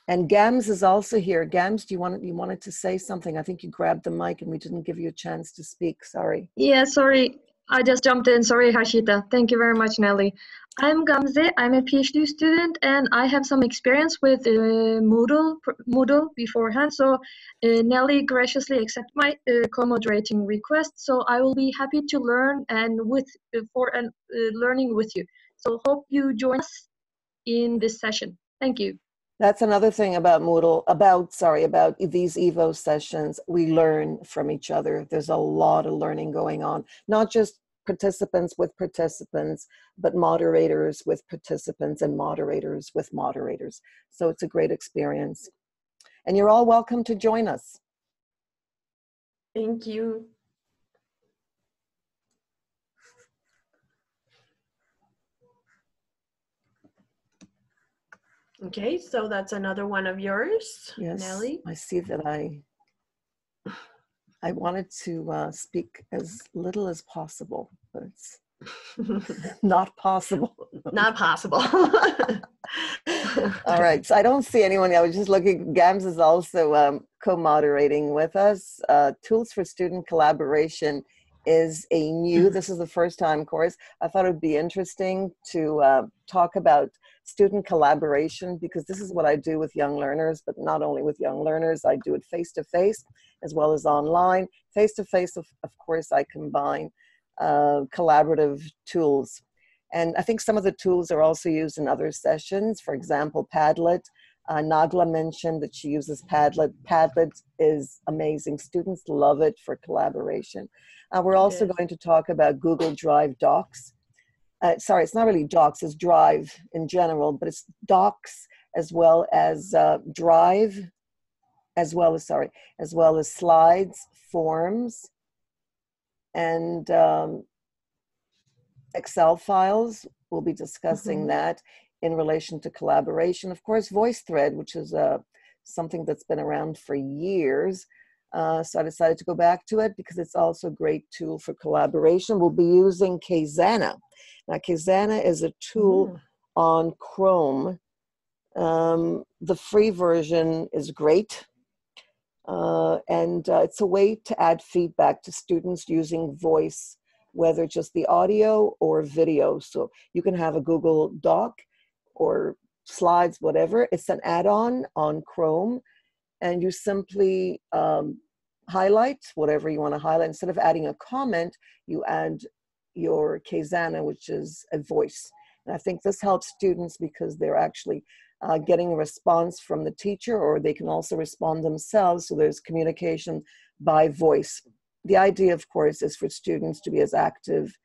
And Gams is also here. Gams, you wanted to say something? I think you grabbed the mic and we didn't give you a chance to speak. Sorry. Yeah, sorry. I just jumped in. Sorry, Harshita. Thank you very much, Nelly. I'm Gamze. I'm a PhD student and I have some experience with Moodle beforehand. So Nelly graciously accepted my co-moderating request. So I will be happy to learn and learning with you. So hope you join us in this session. Thank you. That's another thing about Moodle, about these EVO sessions. We learn from each other. There's a lot of learning going on, not just participants with participants, but moderators with participants and moderators with moderators. So it's a great experience. And you're all welcome to join us. Thank you. Okay, so that's another one of yours, yes, Nelly. I see that I wanted to speak as little as possible, but it's not possible. Not possible. All right, so I don't see anyone. I was just looking. Gams is also co-moderating with us. Tools for Student Collaboration is this is the first time course. I thought it would be interesting to talk about student collaboration, because this is what I do with young learners, but not only with young learners. I do it face-to-face as well as online. Face-to-face, of course, I combine collaborative tools. And I think some of the tools are also used in other sessions. For example, Padlet. Nagla mentioned that she uses Padlet. Padlet is amazing. Students love it for collaboration. We're also going to talk about Google Drive Docs. Sorry, it's not really Docs, it's Drive in general, but it's Docs as well as Drive, as well as Slides, Forms, and Excel files. We'll be discussing that in relation to collaboration. Of course, VoiceThread, which is something that's been around for years. So I decided to go back to it because it's also a great tool for collaboration. We'll be using Kazana. Now, Kazana is a tool on Chrome. The free version is great. And it's a way to add feedback to students using voice, whether just the audio or video. So you can have a Google Doc or slides, whatever. It's an add-on on Chrome, and you simply highlight whatever you want to highlight. Instead of adding a comment, you add your Kazana, which is a voice. And I think this helps students because they're actually getting a response from the teacher, or they can also respond themselves. So there's communication by voice. The idea, of course, is for students to be as active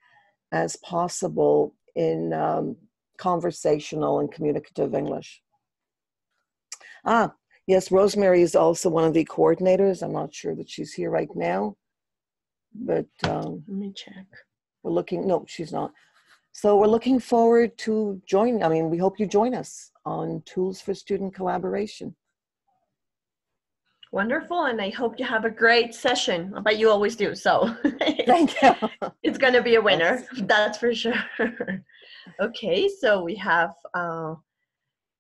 as possible in conversational and communicative English. Yes, Rosemary is also one of the coordinators. I'm not sure that she's here right now, but let me check. No, she's not. So we're looking forward to joining. We hope you join us on Tools for Student Collaboration. Wonderful, and I hope you have a great session. I bet you always do, so. Thank you. It's going to be a winner, that's for sure. Okay, so we have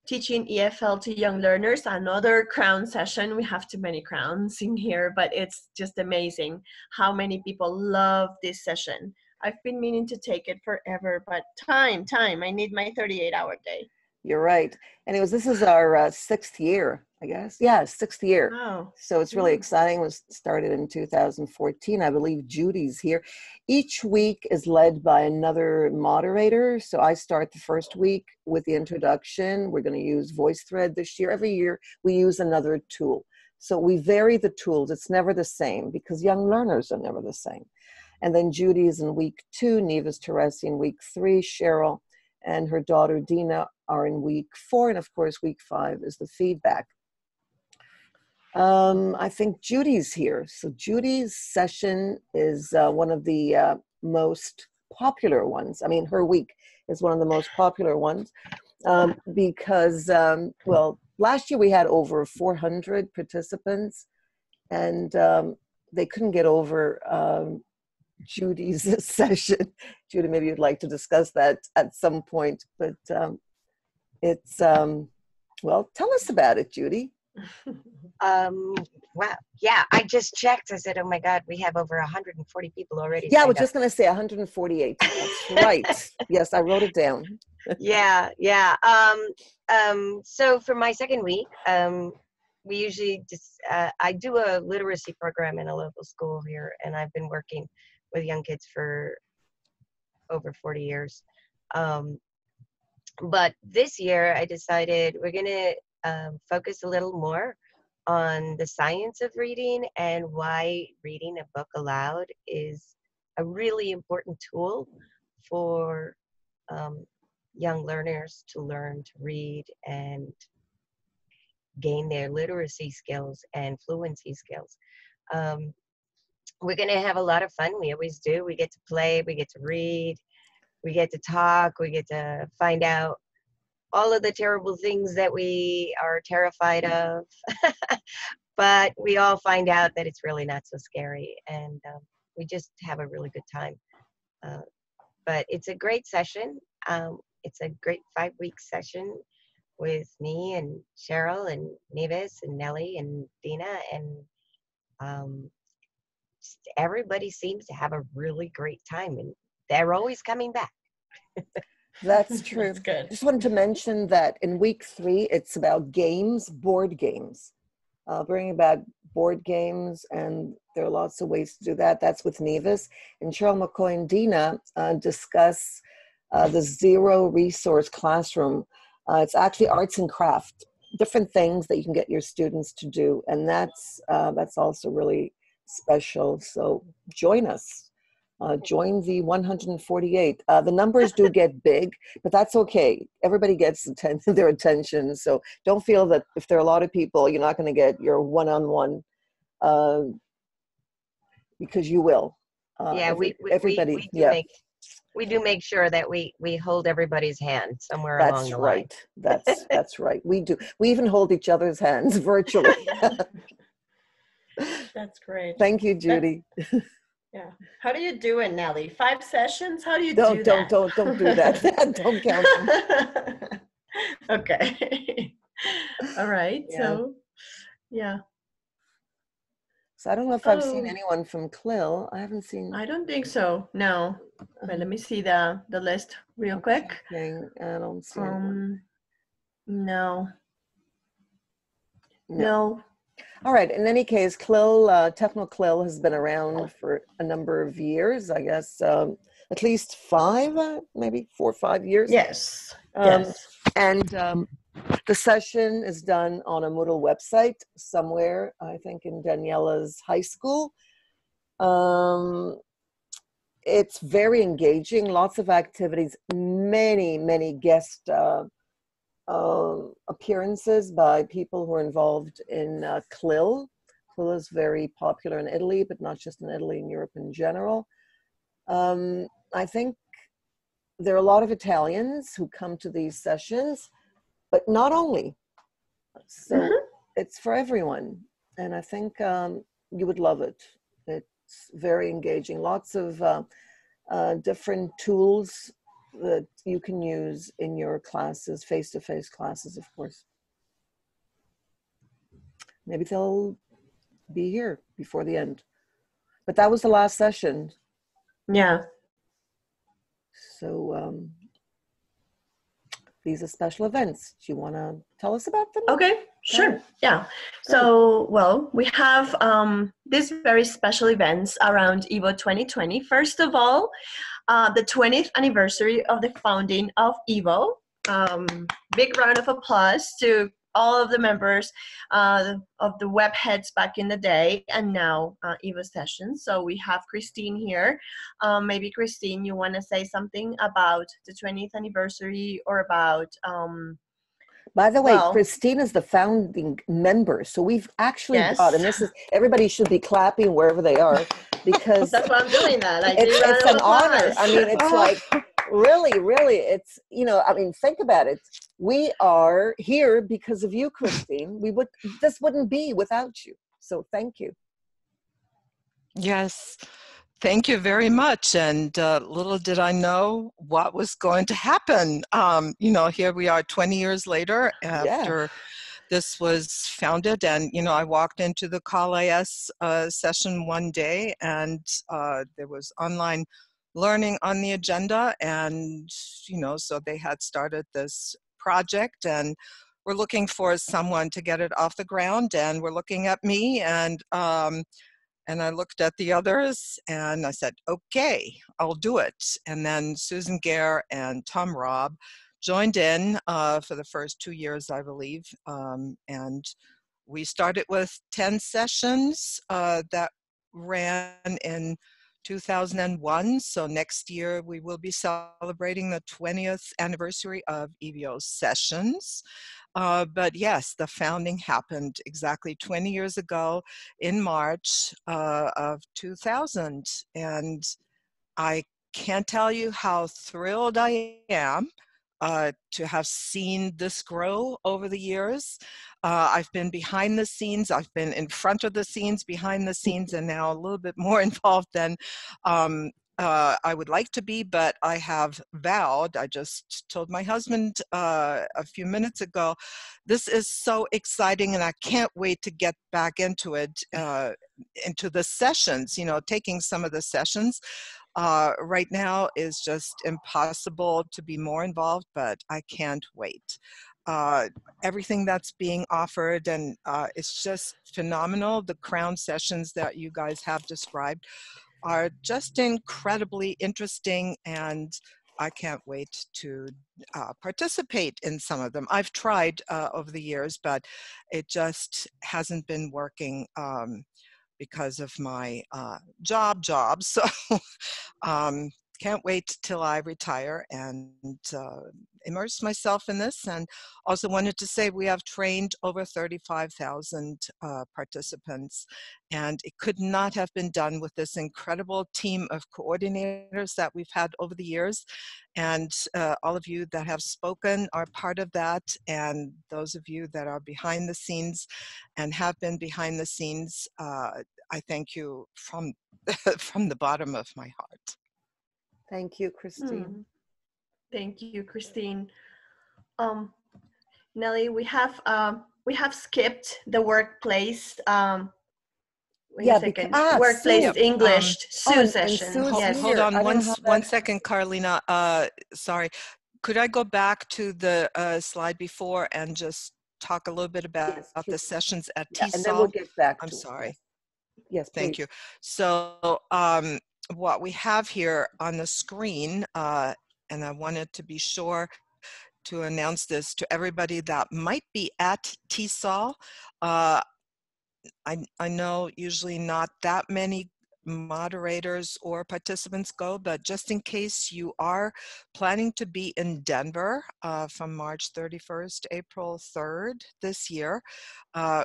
teaching EFL to young learners, another crown session. We have too many crowns in here, but it's just amazing how many people love this session. I've been meaning to take it forever, but time, I need my 38-hour day. You're right. Anyways, this is our 6th year, I guess. Yeah, 6th year. Wow. So it's really exciting. It was started in 2014. I believe Judy's here. Each week is led by another moderator. So I start the first week with the introduction. We're going to use VoiceThread this year. Every year we use another tool. So we vary the tools. It's never the same because young learners are never the same. And then Judy is in week 2, Neva's Teresi in week 3, Cheryl and her daughter Dina are in week 4, and of course week 5 is the feedback. I think Judy's here. So Judy's session is one of the most popular ones. Her week is one of the most popular ones because, well, last year we had over 400 participants, and they couldn't get over Judy's session. Judy, maybe you'd like to discuss that at some point, but it's, well, tell us about it, Judy. Wow. Yeah, I just checked. I said, oh my God, we have over 140 people already. Yeah, I was just going to say 148. That's right. Yes, I wrote it down. Yeah. So for my second week, we usually just, I do a literacy program in a local school here, and I've been working with young kids for over 40 years. But this year I decided we're going to focus a little more on the science of reading and why reading a book aloud is a really important tool for young learners to learn to read and gain their literacy skills and fluency skills. We're going to have a lot of fun. We always do. We get to play, we get to read, we get to talk, we get to find out all of the terrible things that we are terrified of. But we all find out that it's really not so scary, and we just have a really good time. But it's a great session. It's a great 5-week session with me and Cheryl and Nevis and Nellie and Dina, and just everybody seems to have a really great time, and they're always coming back. That's true. That's good. Just wanted to mention that in week 3, it's about games, board games. Bringing back board games, and there are lots of ways to do that. That's with Nevis. And Cheryl McCoy and Dina discuss the Zero Resource Classroom. It's actually arts and craft, different things that you can get your students to do. And that's also really special. So join us. Join the 148. The numbers do get big, but that's okay. Everybody gets their attention. So don't feel that if there are a lot of people, you're not going to get your one-on-one, because you will. Yeah, we do make sure that we hold everybody's hand somewhere along the line. That's right. We do. We even hold each other's hands virtually. That's great. Thank you, Judy. Yeah. How do you do it, Nellie? 5 sessions? How do you do that? Don't do that. Don't count them. Okay. All right. Yeah. So, yeah. So I don't know if I've seen anyone from CLIL. I haven't seen. I don't think so. No. But let me see the list real quick. I don't see anyone. No. No. All right. In any case, CLIL, Techno CLIL has been around for a number of years. I guess at least 5, maybe 4 or 5 years. Yes. Yes. And the session is done on a Moodle website somewhere, I think in Daniela's high school. It's very engaging, lots of activities, many guest appearances by people who are involved in CLIL. CLIL is very popular in Italy, but not just in Italy, in Europe in general. I think there are a lot of Italians who come to these sessions, but not only. So it's for everyone. And I think you would love it. It's very engaging. Lots of different tools that you can use in your classes, face-to-face classes, of course. Maybe they'll be here before the end. But that was the last session. Yeah. So these are special events. Do you want to tell us about them? Okay, sure. Yeah. So, well, we have these very special events around EVO 2020. First of all, the 20th anniversary of the founding of EVO. Big round of applause to all of the members of the web heads back in the day, and now EVO sessions. So we have Christine here. Maybe Christine, you want to say something about the 20th anniversary, or about by the way, Christine is the founding member. So we've actually got, and this is, everybody should be clapping wherever they are, because that's why I'm doing that. It's an honor. I mean, it's like, really, it's, you know, I mean, think about it. We are here because of you, Christine. This wouldn't be without you. So thank you. Yes. Thank you very much. And little did I know what was going to happen. You know, here we are 20 years later after this was founded. And, you know, I walked into the CLIL session one day, and there was online learning on the agenda. And, you know, so they had started this project, and we're looking for someone to get it off the ground. And we're looking at me, and I looked at the others, and I said, okay, I'll do it. And then Susan Gare and Tom Robb joined in for the first 2 years, I believe. And we started with 10 sessions that ran in 2001. So next year we will be celebrating the 20th anniversary of EVO sessions. But yes, the founding happened exactly 20 years ago in March of 2000. And I can't tell you how thrilled I am to have seen this grow over the years. I've been behind the scenes, I've been in front of the scenes, behind the scenes, and now a little bit more involved than I would like to be, but I have vowed, I just told my husband a few minutes ago, this is so exciting and I can't wait to get back into it, into the sessions, you know, taking some of the sessions. Right now is just impossible to be more involved, but I can't wait. Everything that's being offered, and it's just phenomenal. The Crown sessions that you guys have described are just incredibly interesting, and I can't wait to participate in some of them. I've tried over the years, but it just hasn't been working because of my job. So can't wait till I retire and immerse myself in this. And also wanted to say we have trained over 35,000 participants, and it could not have been done with this incredible team of coordinators that we've had over the years. And all of you that have spoken are part of that, and those of you that are behind the scenes and have been behind the scenes, I thank you from from the bottom of my heart. Thank you, Christine. Thank you, Christine. Nelly, we have skipped the workplace. Wait a second. Workplace English Sue session. Hold on one second, Carlina. Sorry. Could I go back to the slide before and just talk a little bit about the sessions at TESOL? And then we'll get back to I'm sorry. Yes, thank you. So what we have here on the screen, and I wanted to be sure to announce this to everybody that might be at TESOL. I know usually not that many moderators or participants go, but just in case you are planning to be in Denver from March 31st to April 3rd this year,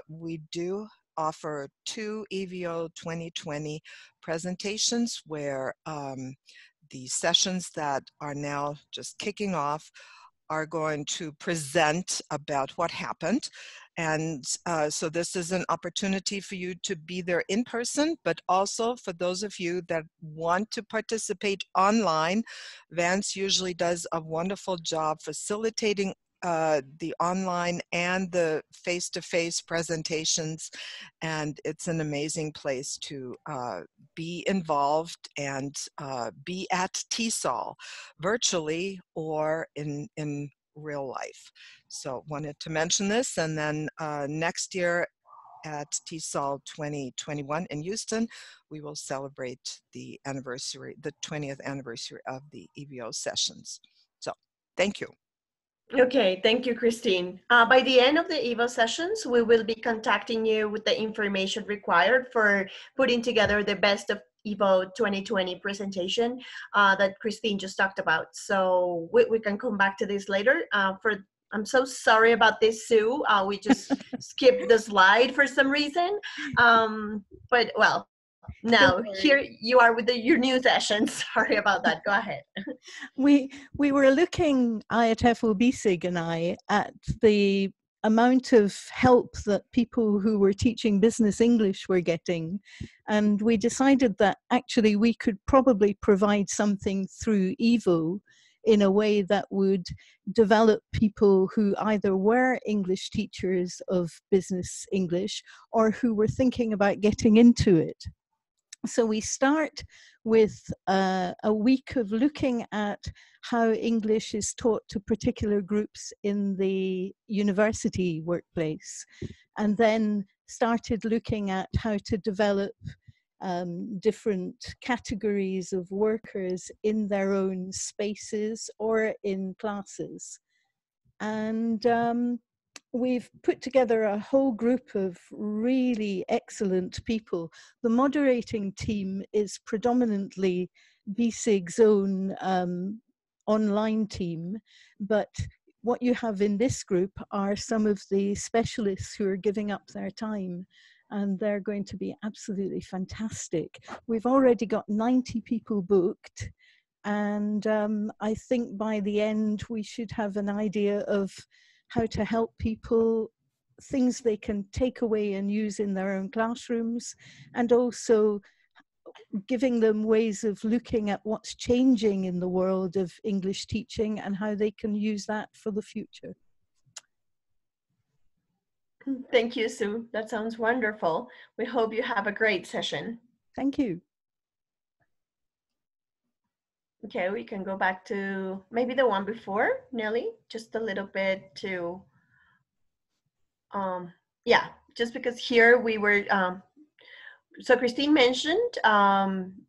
we do offer 2 EVO 2020 presentations where the sessions that are now just kicking off are going to present about what happened. And so this is an opportunity for you to be there in person, but also for those of you that want to participate online. Vance usually does a wonderful job facilitating the online and the face-to-face presentations, and it's an amazing place to be involved and be at TESOL virtually or in real life. So wanted to mention this, and then next year at TESOL 2021 in Houston, we will celebrate the anniversary, the 20th anniversary of the EVO sessions. So thank you. Okay, thank you, Christine. By the end of the EVO sessions, we will be contacting you with the information required for putting together the best of EVO 2020 presentation that Christine just talked about. So we can come back to this later. I'm so sorry about this, Sue. We just skipped the slide for some reason. But well, now here you are with your new session. Sorry about that. Go ahead. We were looking, IATF BSIG and I, at the amount of help that people who were teaching business English were getting, and we decided that actually we could probably provide something through EVO in a way that would develop people who either were English teachers of business English or who were thinking about getting into it. So we start with a week of looking at how English is taught to particular groups in the university workplace, and then started looking at how to develop different categories of workers in their own spaces or in classes. And we've put together a whole group of really excellent people. The moderating team is predominantly BSIG's own online team, but what you have in this group are some of the specialists who are giving up their time, and they're going to be absolutely fantastic. We've already got 90 people booked, And I think by the end, we should have an idea of how to help people, things they can take away and use in their own classrooms, and also giving them ways of looking at what's changing in the world of English teaching and how they can use that for the future. Thank you, Sue. That sounds wonderful. We hope you have a great session. Thank you. Okay, we can go back to maybe the one before, Nelly, just a little bit to, yeah, just because here we were, so Christine mentioned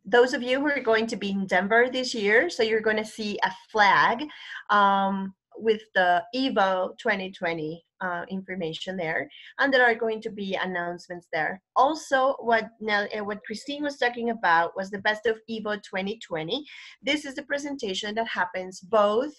those of you who are going to be in Denver this year, so you're going to see a flag with the EVO 2020 information there, and there are going to be announcements there. Also, what Christine was talking about was the Best of EVO 2020. This is the presentation that happens both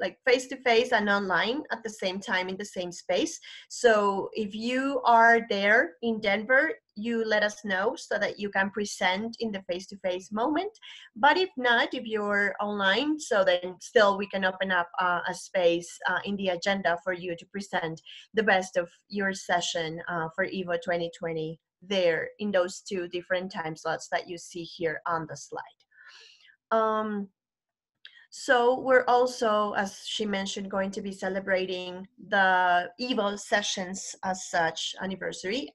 like face-to-face and online at the same time in the same space. So if you are there in Denver, you let us know so that you can present in the face-to-face moment. But if not, if you're online, so then still we can open up a space in the agenda for you to present the best of your session for EVO 2020 there in those two different time slots that you see here on the slide. So we're also, as she mentioned, going to be celebrating the EVO sessions as such anniversary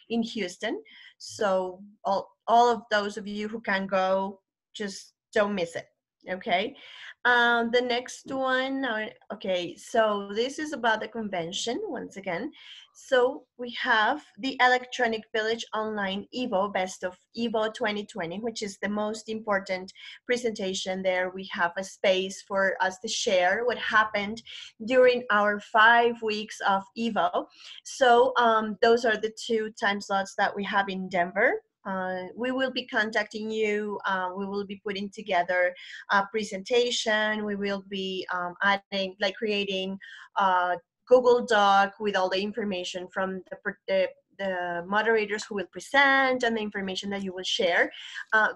in Houston. So all of those of you who can go, just don't miss it, okay? The next one, okay, so this is about the convention once again. So we have the Electronic Village Online EVO Best of EVO 2020, which is the most important presentation there. We have a space for us to share what happened during our 5 weeks of EVO. So those are the two time slots that we have in Denver. We will be contacting you. We will be putting together a presentation. We will be creating a Google Doc with all the information from the moderators who will present and the information that you will share.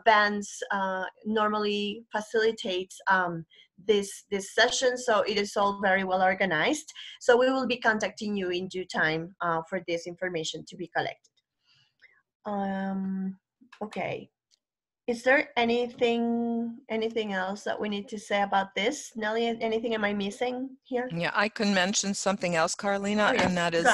Vance normally facilitates this session, so it is all very well organized. So we will be contacting you in due time for this information to be collected. Okay. Is there anything else that we need to say about this? Nelly, anything am I missing here? Yeah, I can mention something else, Carolina, Oh, yes. and that is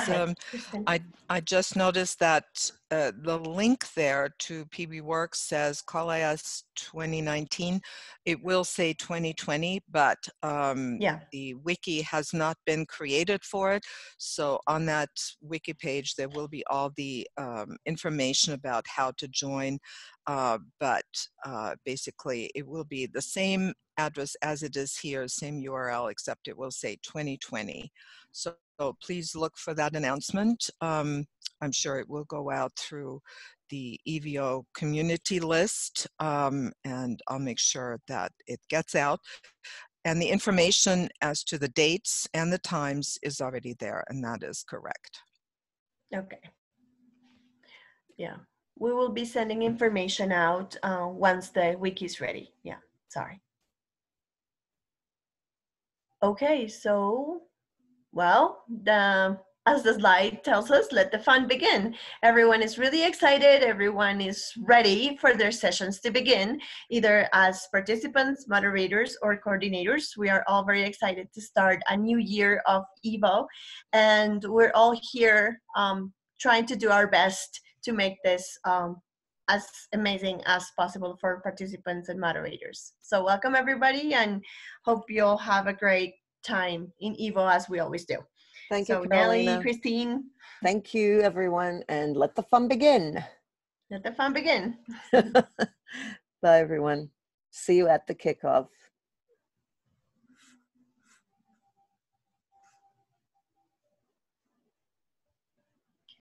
I just noticed that the link there to PB Works says CLIL 2019. It will say 2020, but the wiki has not been created for it. So on that wiki page, there will be all the information about how to join. But basically it will be the same address as it is here, same URL, except it will say 2020. So please look for that announcement. I'm sure it will go out through the EVO community list, and I'll make sure that it gets out. And the information as to the dates and the times is already there, and that is correct. Okay. Yeah. We will be sending information out once the wiki is ready. Yeah, sorry. Okay, so, well, as the slide tells us, let the fun begin. Everyone is really excited. Everyone is ready for their sessions to begin, either as participants, moderators, or coordinators. We are all very excited to start a new year of EVO, and we're all here trying to do our best to make this as amazing as possible for participants and moderators. So welcome everybody, and hope you'll have a great time in EVO as we always do. Thank you, so Carolina. Nelly, Christine. Thank you, everyone, and let the fun begin. Let the fun begin. Bye, everyone. See you at the kickoff.